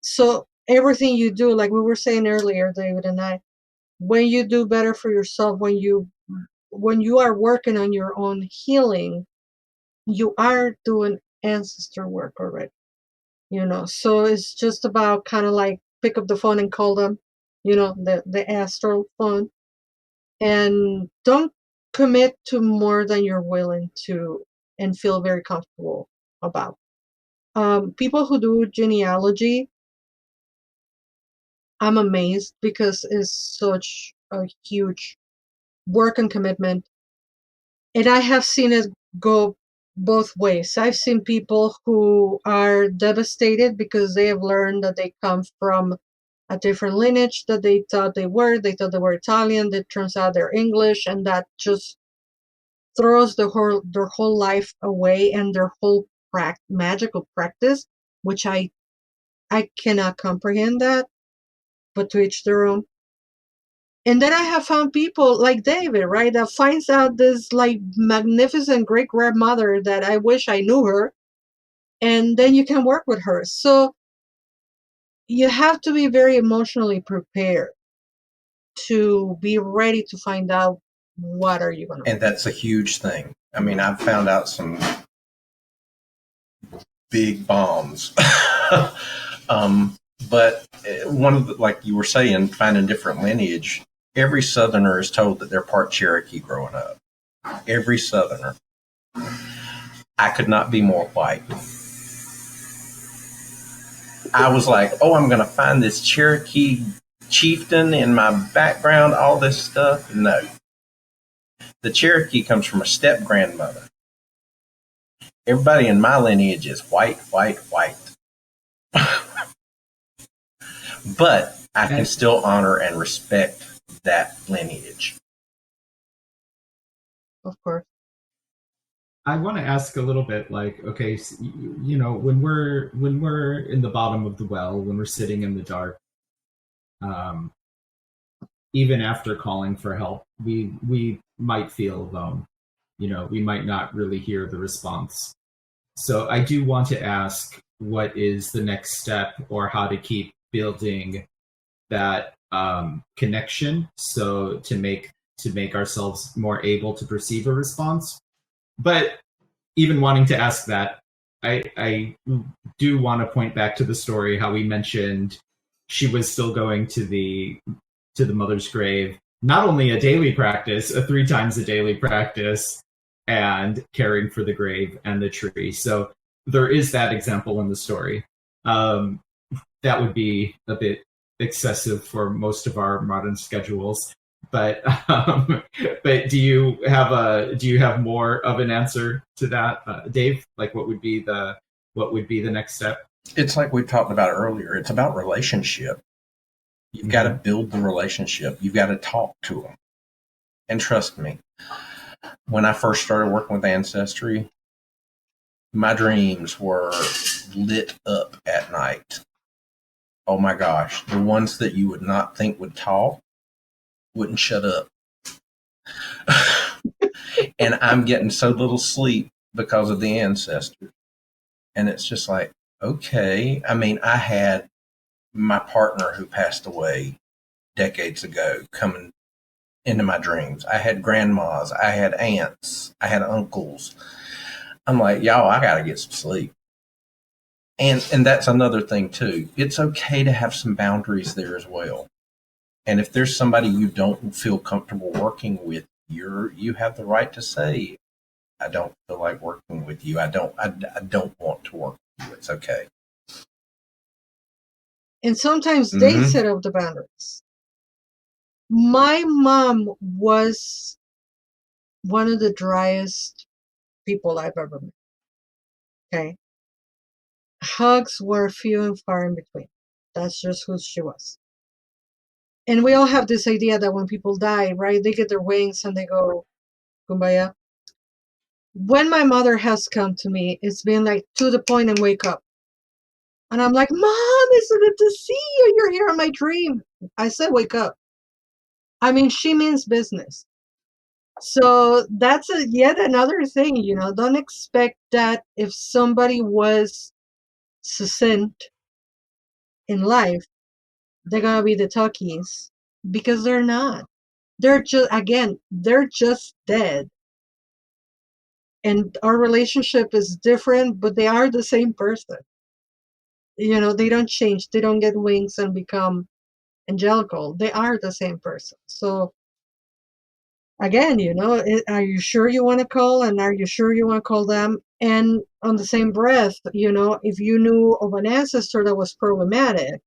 So everything you do, like we were saying earlier, David and I, when you do better for yourself, when you are working on your own healing, you are doing ancestor work already. So it's just about kind of like pick up the phone and call them, the astral phone, and don't commit to more than you're willing to and feel very comfortable about. People who do genealogy, I'm amazed, because it's such a huge work and commitment. And I have seen it go both ways. I've seen people who are devastated because they have learned that they come from a different lineage that they thought they were. They thought they were Italian. It turns out they're English, and that just throws their whole life away and their whole magical practice, which I cannot comprehend that, but to each their own. And then I have found people like David, right, that finds out this like magnificent great grandmother that I wish I knew her, and then you can work with her. So you have to be very emotionally prepared to be ready to find out what are you going to. And that's a huge thing. I mean, I've found out some big bombs. But one of the, like you were saying, finding different lineage, every Southerner is told that they're part Cherokee growing up. Every Southerner. I could not be more white. I was like, oh, I'm going to find this Cherokee chieftain in my background, all this stuff. No. The Cherokee comes from a step-grandmother. Everybody in my lineage is white, white, white. But I can still honor and respect that lineage. Of course. I want to ask a little bit, like, okay, so, when we're in the bottom of the well, when we're sitting in the dark, even after calling for help, we might feel alone. We might not really hear the response. So I do want to ask, what is the next step, or how to keep building that connection, so to make ourselves more able to perceive a response. But even wanting to ask that, I do want to point back to the story, how we mentioned she was still going to the mother's grave, not only a daily practice, a 3 times a daily practice, and caring for the grave and the tree. So there is that example in the story. That would be a bit excessive for most of our modern schedules. But do you have more of an answer to that, Dave? Like, what would be the next step? It's like we talked about earlier. It's about relationship. You've got to build the relationship. You've got to talk to them. And trust me, when I first started working with Ancestry, my dreams were lit up at night. Oh my gosh, the ones that you would not think would talk wouldn't shut up. And I'm getting so little sleep because of the Ancestor. And it's just like, okay. I mean, I had my partner who passed away decades ago coming into my dreams. I had grandmas, I had aunts, I had uncles. I'm like, y'all, I gotta get some sleep. And that's another thing too. It's okay to have some boundaries there as well. And if there's somebody you don't feel comfortable working with, you have the right to say, I don't feel like working with you. I don't want to work with you. It's okay. And sometimes they set up the boundaries. My mom was one of the driest people I've ever met. Okay. Hugs were few and far in between. That's just who she was. And we all have this idea that when people die, right, they get their wings and they go, kumbaya. When my mother has come to me, it's been like, to the point and wake up. And I'm like, Mom, it's so good to see you. You're here in my dream. I said, wake up. I mean, she means business. So that's yet another thing, don't expect that if somebody was succinct in life, they're going to be the talkies, because they're not. They're just dead. And our relationship is different, but they are the same person. They don't change. They don't get wings and become angelical. They are the same person. So again, are you sure you want to call, and are you sure you want to call them? And on the same breath, if you knew of an ancestor that was problematic,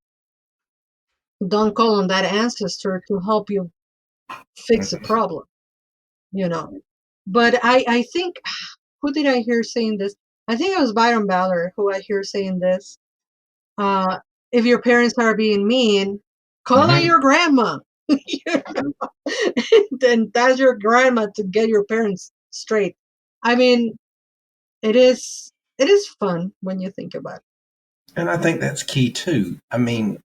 don't call on that ancestor to help you fix the problem, But I think, who did I hear saying this? I think it was Byron Ballard who I hear saying this. If your parents are being mean, call on your grandma. Then that's your grandma to get your parents straight. I mean, it is fun when you think about it. And I think that's key too. I mean,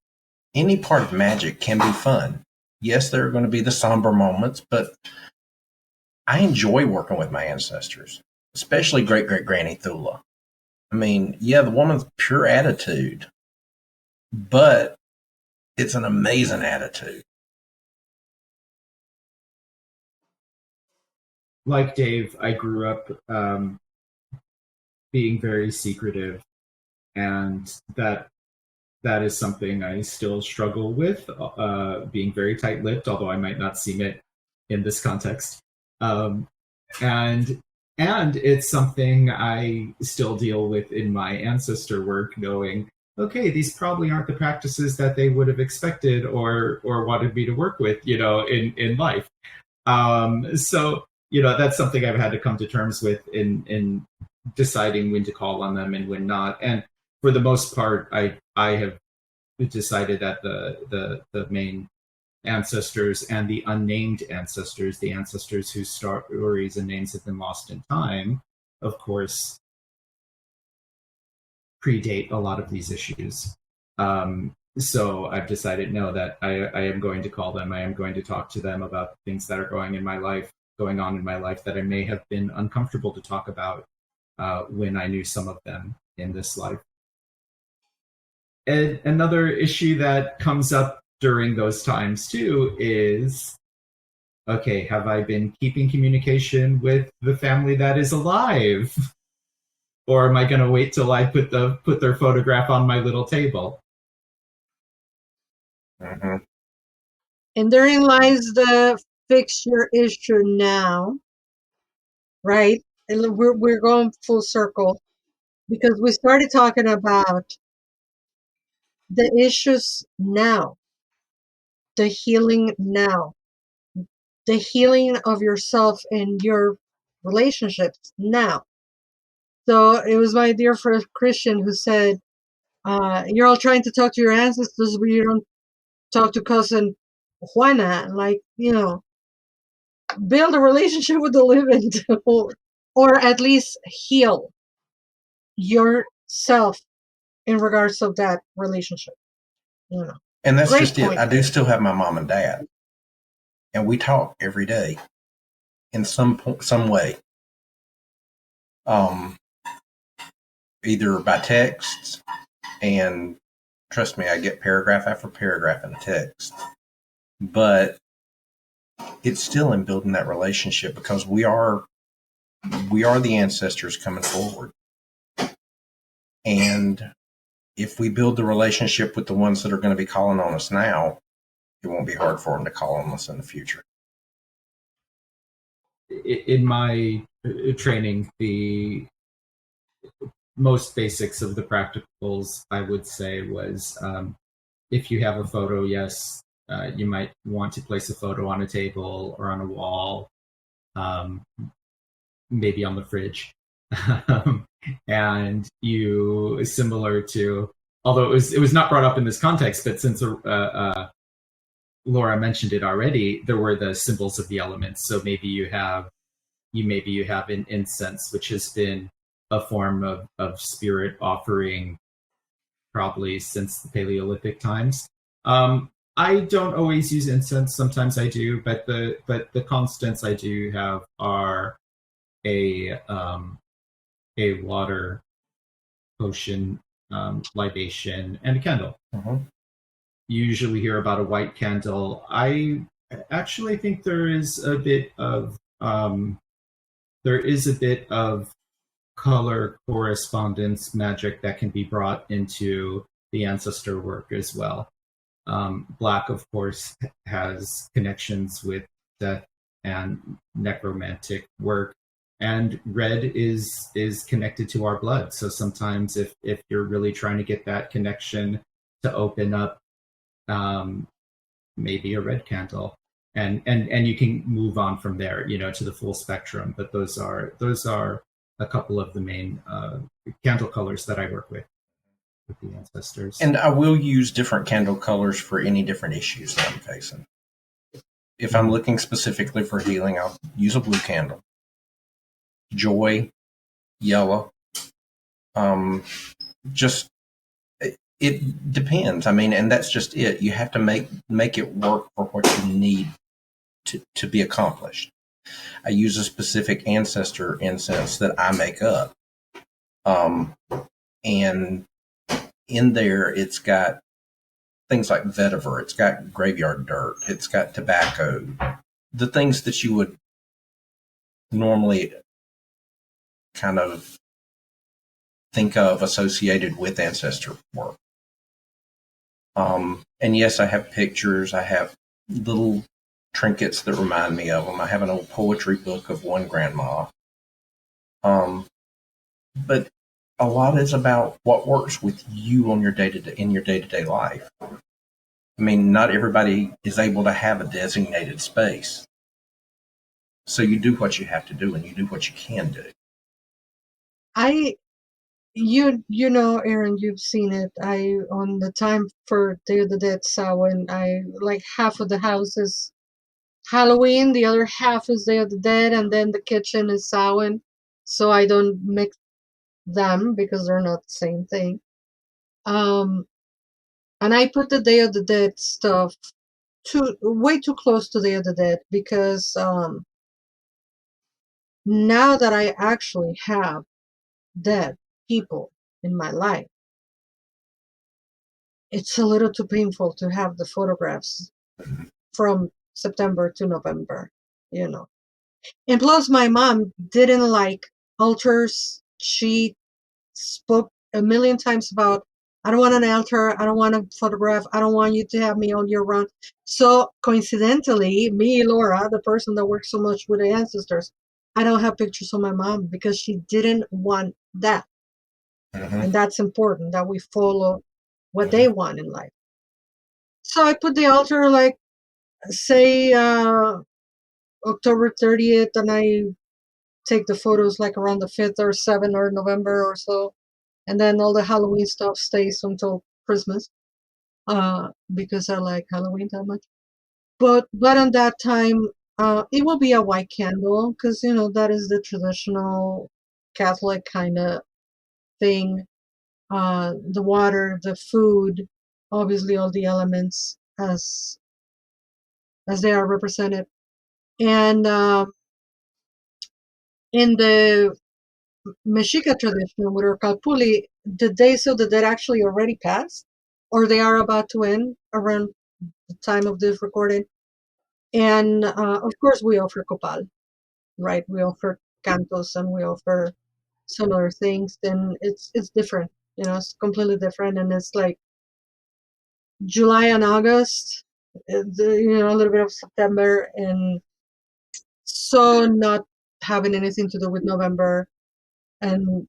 any part of magic can be fun. Yes, there are going to be the somber moments, but I enjoy working with my ancestors, especially great-great-granny Thula. I mean, yeah, the woman's pure attitude, but it's an amazing attitude. Like Dave, I grew up being very secretive, and that is something I still struggle with, being very tight-lipped, although I might not seem it in this context. And it's something I still deal with in my ancestor work, knowing, okay, these probably aren't the practices that they would have expected or wanted me to work with, in life. So, that's something I've had to come to terms with in deciding when to call on them and when not. And for the most part, I have decided that the main ancestors and the unnamed ancestors, the ancestors whose stories and names have been lost in time, of course, predate a lot of these issues. So I've decided, no, that I am going to call them. I am going to talk to them about things that are going on in my life that I may have been uncomfortable to talk about when I knew some of them in this life. And another issue that comes up during those times too is, okay, have I been keeping communication with the family that is alive? Or am I going to wait till I put their photograph on my little table? Mm-hmm. And therein lies the fix your issue now, right? And we're going full circle, because we started talking about the issues now. the healing now, the healing of yourself and your relationships now. So it was my dear friend Christian who said, you're all trying to talk to your ancestors, but you don't talk to cousin Juana. Like, build a relationship with the living, or at least heal yourself in regards of that relationship. And that's Great just point. it. I do still have my mom and dad, and we talk every day in some way, either by texts, and trust me, I get paragraph after paragraph in a text, but it's still in building that relationship, because we are the ancestors coming forward. And if we build the relationship with the ones that are going to be calling on us now, it won't be hard for them to call on us in the future. In my training, the most basics of the practicals, I would say, was if you have a photo, yes, you might want to place a photo on a table or on a wall, maybe on the fridge. And you, similar to, although it was not brought up in this context, but since Laura mentioned it already, there were the symbols of the elements. So maybe you have an incense, which has been a form of spirit offering probably since the Paleolithic times. I don't always use incense. Sometimes I do, but the constants I do have are a water potion, libation, and a candle. Mm-hmm. You usually hear about a white candle. I actually think there is a bit of color correspondence magic that can be brought into the ancestor work as well. Black, of course, has connections with death and necromantic work, and red is connected to our blood. So sometimes if you're really trying to get that connection to open up, maybe a red candle, and you can move on from there, to the full spectrum. But those are a couple of the main candle colors that I work with the ancestors. And I will use different candle colors for any different issues that I'm facing. If I'm looking specifically for healing, I'll use a blue candle. Joy, yellow. Just it depends. I mean, and that's just it. You have to make it work for what you need to be accomplished. I use a specific ancestor incense that I make up. And in there, it's got things like vetiver, it's got graveyard dirt, it's got tobacco, the things that you would normally kind of think of associated with ancestor work. And yes, I have pictures, I have little trinkets that remind me of them. I have an old poetry book of one grandma. But a lot is about what works with you on your day-to-day life. I mean, not everybody is able to have a designated space. So you do what you have to do, and you do what you can do. Aaron, you've seen it. On the time for Day of the Dead Samhain, I like half of the house is Halloween, the other half is Day of the Dead, and then the kitchen is Samhain. So I don't mix them because they're not the same thing. And I put the Day of the Dead stuff way too close to Day of the Dead because now that I actually have dead people in my life, it's a little too painful to have the photographs from September to November, And plus, my mom didn't like altars. She spoke a million times about, I don't want an altar, I don't want a photograph, I don't want you to have me all year round. So coincidentally, me, Laura, the person that works so much with the ancestors, I don't have pictures of my mom because she didn't want that. Mm-hmm. And that's important, that we follow what they want in life. So I put the altar like say October 30th, and I take the photos like around the 5th or 7th or November or so, and then all the Halloween stuff stays until Christmas, because I like Halloween that much. But on that time, it will be a white candle, because that is the traditional Catholic kind of thing. The water, the food, obviously all the elements as they are represented, and in the Mexica tradition, what are called puli, the days of the dead actually already passed, or they are about to end around the time of this recording. And of course, we offer copal, right? We offer cantos and we offer similar things. And it's different, it's completely different. And it's like July and August, a little bit of September, and so not having anything to do with November. And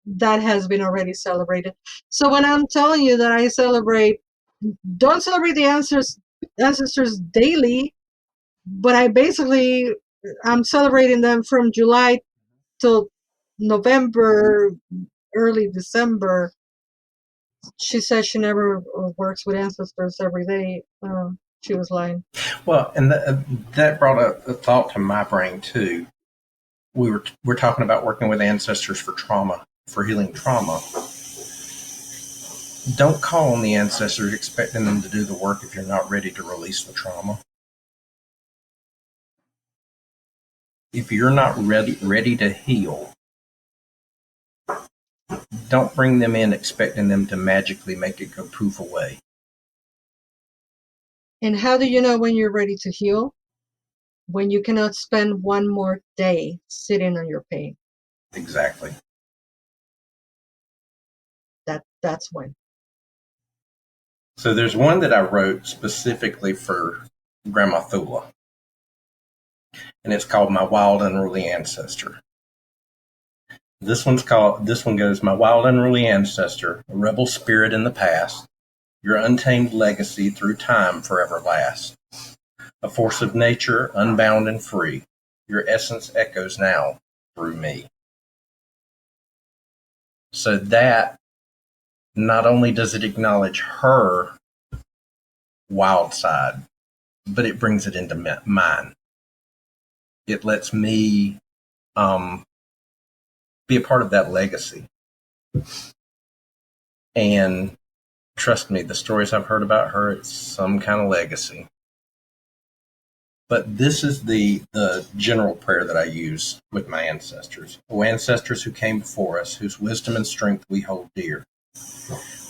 that has been already celebrated. So when I'm telling you that I don't celebrate the ancestors daily, but I'm celebrating them from July till November, early December. She says she never works with ancestors every day. She was lying. Well, and that brought a thought to my brain too. We're talking about working with ancestors for trauma, for healing trauma. Don't call on the ancestors expecting them to do the work if you're not ready to release the trauma. If you're not ready to heal, don't bring them in expecting them to magically make it go poof away. And how do you know when you're ready to heal? When you cannot spend one more day sitting on your pain. Exactly. That's when. So there's one that I wrote specifically for Grandma Thula, and it's called My Wild Unruly Ancestor. This one goes, My wild unruly ancestor, a rebel spirit in the past, your untamed legacy through time forever lasts. A force of nature, unbound and free, your essence echoes now through me. So that, not only does it acknowledge her wild side, but it brings it into mine. It lets me be a part of that legacy. And trust me, the stories I've heard about her, it's some kind of legacy. But this is the general prayer that I use with my ancestors. O ancestors who came before us, whose wisdom and strength we hold dear.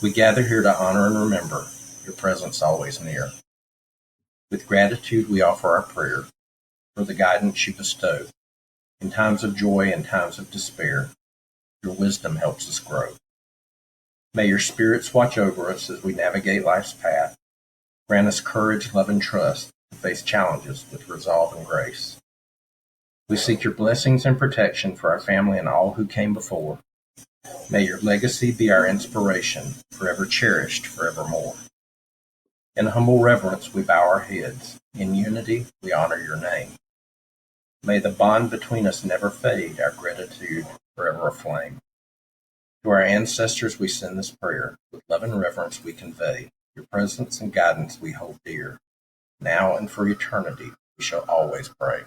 We gather here to honor and remember your presence always near. With gratitude we offer our prayer for the guidance you bestow. In times of joy and times of despair, your wisdom helps us grow. May your spirits watch over us as we navigate life's path. Grant us courage, love, and trust to face challenges with resolve and grace. We seek your blessings and protection for our family and all who came before. May your legacy be our inspiration, forever cherished forevermore. In humble reverence we bow our heads. In unity we honor your name. May the bond between us never fade, our gratitude forever aflame. To our ancestors we send this prayer. With love and reverence we convey. Your presence and guidance we hold dear. Now and for eternity we shall always pray.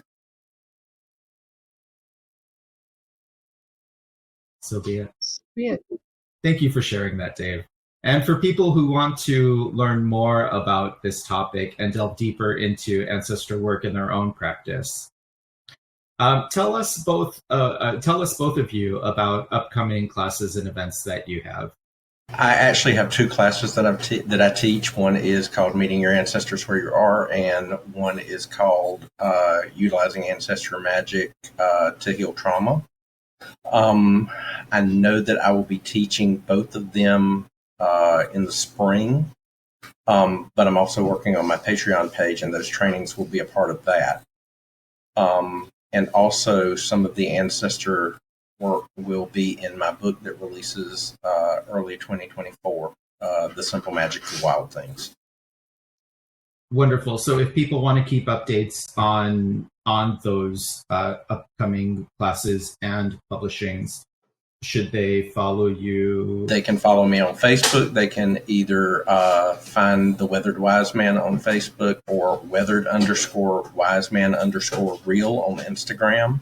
So be it. Yeah. Thank you for sharing that, Dave. And for people who want to learn more about this topic and delve deeper into ancestor work in their own practice, tell us both of you about upcoming classes and events that you have. I actually have two classes that I teach. One is called Meeting Your Ancestors Where You Are, and one is called Utilizing Ancestor Magic to Heal Trauma. I know that I will be teaching both of them in the spring, but I'm also working on my Patreon page, and those trainings will be a part of that. And also some of the ancestor work will be in my book that releases early 2024, The Simple Magic of Wild Things. Wonderful. So if people want to keep updates on those upcoming classes and publishings, should they follow you? They can follow me on Facebook. They can either find the Weathered Wiseman on Facebook or Weathered_Wiseman_real on Instagram.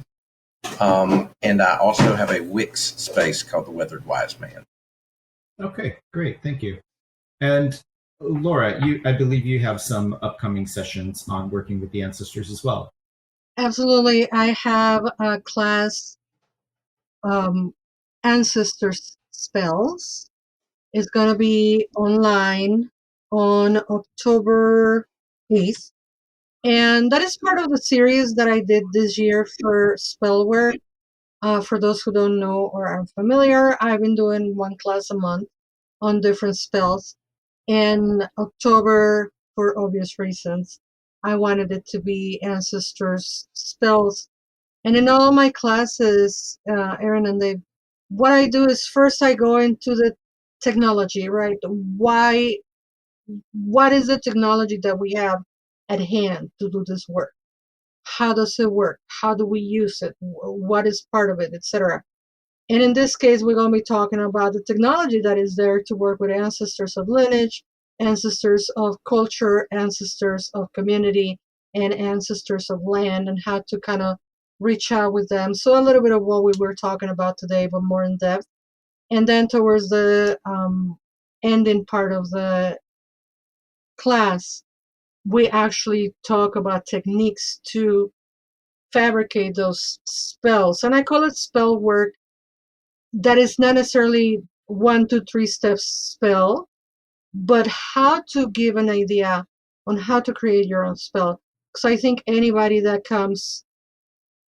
And I also have a Wix space called the Weathered Wiseman. Okay, great. Thank you. And Laura, I believe you have some upcoming sessions on working with the ancestors as well. Absolutely. I have a class, Ancestors Spells. It's going to be online on October 8th. And that is part of the series that I did this year for spell work. For those who don't know or are familiar, I've been doing one class a month on different spells. In October, for obvious reasons, I wanted it to be Ancestors Spells. And in all my classes, Aaron and Dave, what I do is first I go into the technology, right? What is the technology that we have at hand to do this work? How does it work? How do we use it? What is part of it, etc. And in this case, we're going to be talking about the technology that is there to work with ancestors of lineage, ancestors of culture, ancestors of community, and ancestors of land, and how to kind of reach out with them. So a little bit of what we were talking about today, but more in depth. And then towards the ending part of the class, we actually talk about techniques to fabricate those spells. And I call it spell work that is not necessarily 1, 2, 3 steps spell, but how to give an idea on how to create your own spell. Because I think anybody that comes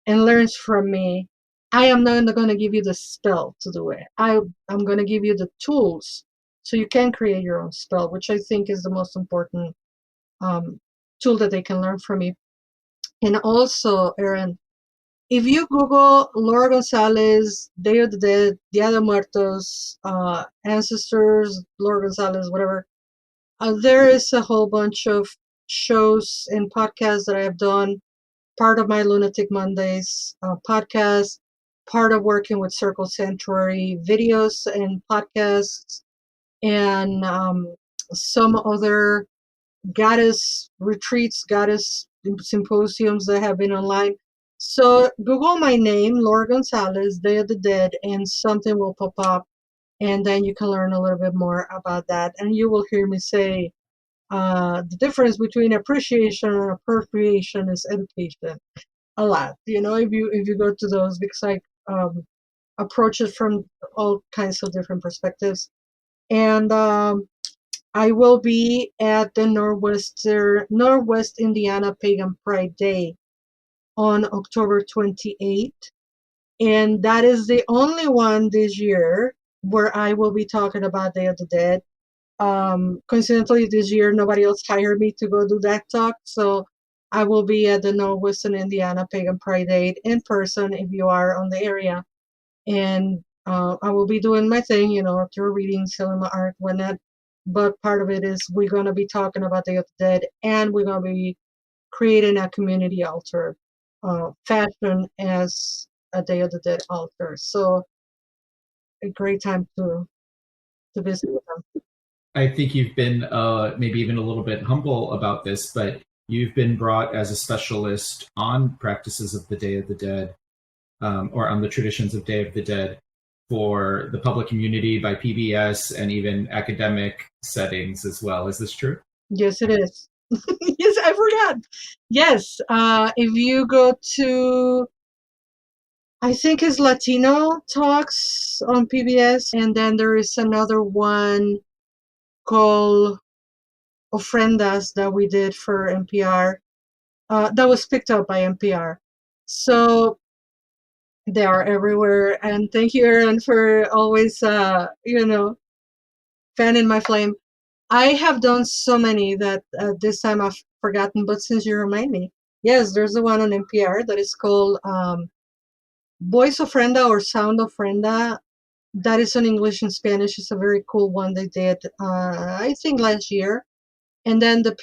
and learns from me, I am not going to give you the spell to do it. I'm going to give you the tools so you can create your own spell, which I think is the most important tool that they can learn from me. And also, Aaron, if you Google Laura Gonzalez, Day of the Dead, Dia de Muertos, Ancestors, Laura Gonzalez, whatever, there is a whole bunch of shows and podcasts that I have done. Part of my Lunatic Mondays podcast, part of working with Circle Sanctuary videos and podcasts, and some other goddess retreats, goddess symposiums that have been online. So Google my name, Laura Gonzalez, Day of the Dead, and something will pop up, and then you can learn a little bit more about that. And you will hear me say the difference between appreciation and appropriation is education a lot. You know, if you go to those, because I approach it from all kinds of different perspectives. And I will be at the Northwest Indiana Pagan Pride Day on October 28th. And that is the only one this year where I will be talking about Day of the Dead. Coincidentally, this year, nobody else hired me to go do that talk. So I will be at the Northwestern Indiana Pagan Pride Day in person if you are on the area. And I will be doing my thing, you know, through reading, selling my art, whatnot. But part of it is we're going to be talking about Day of the Dead, and we're going to be creating a community altar fashion as a Day of the Dead altar. So a great time to visit with them. I think you've been maybe even a little bit humble about this, but you've been brought as a specialist on practices of the Day of the Dead, or on the traditions of Day of the Dead for the public community by PBS and even academic settings as well. Is this true? Yes, it is. Yes, I forgot. Yes, if you go to, I think it's Latino Talks on PBS, and then there is another one called Ofrendas that we did for NPR, that was picked up by NPR. So they are everywhere. And thank you, Aaron, for always, fanning my flame. I have done so many that this time I've forgotten, but since you remind me, yes, there's the one on NPR that is called Voice Ofrenda or Sound Ofrenda. That is in English and Spanish. It's a very cool one they did, I think last year. And then the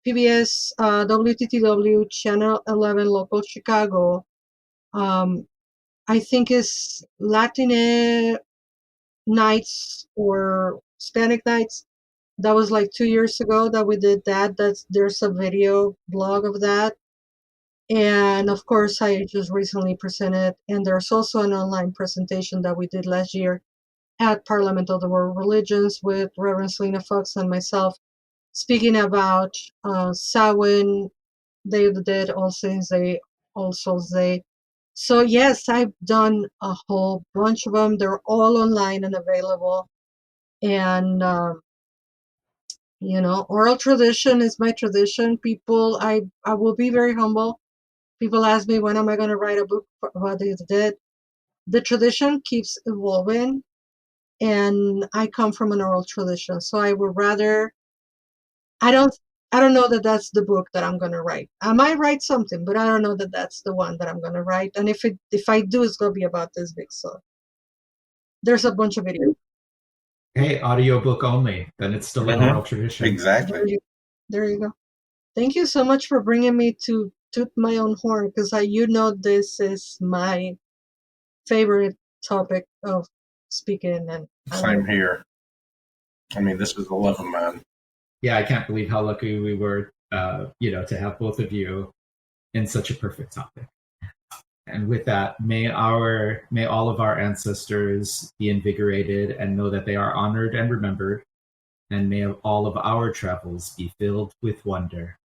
PBS WTTW Channel 11 Local Chicago, I think is Latino nights or Hispanic nights. That was like 2 years ago that we did that. There's a video blog of that. And of course, I just recently presented, and there's also an online presentation that we did last year at Parliament of the World Religions with Reverend Selena Fox and myself, speaking about Samhain, Day of the Dead, All Saints Day, All Souls Day. So yes, I've done a whole bunch of them. They're all online and available. And oral tradition is my tradition. People, I will be very humble. People ask me, when am I going to write a book about the dead? The tradition keeps evolving, and I come from an oral tradition. So I would rather, I don't, I don't know that that's the book that I'm going to write. I might write something, but I don't know that that's the one that I'm going to write. And if I do, it's going to be about this big. So there's a bunch of videos. Hey, audiobook only. Then it's still an oral tradition. Exactly. There you go. Thank you so much for bringing me to toot my own horn, because this is my favorite topic of speaking. And Same here. I mean, this is a love of mine. Yeah, I can't believe how lucky we were, to have both of you in such a perfect topic. And with that, may all of our ancestors be invigorated and know that they are honored and remembered, and may all of our travels be filled with wonder.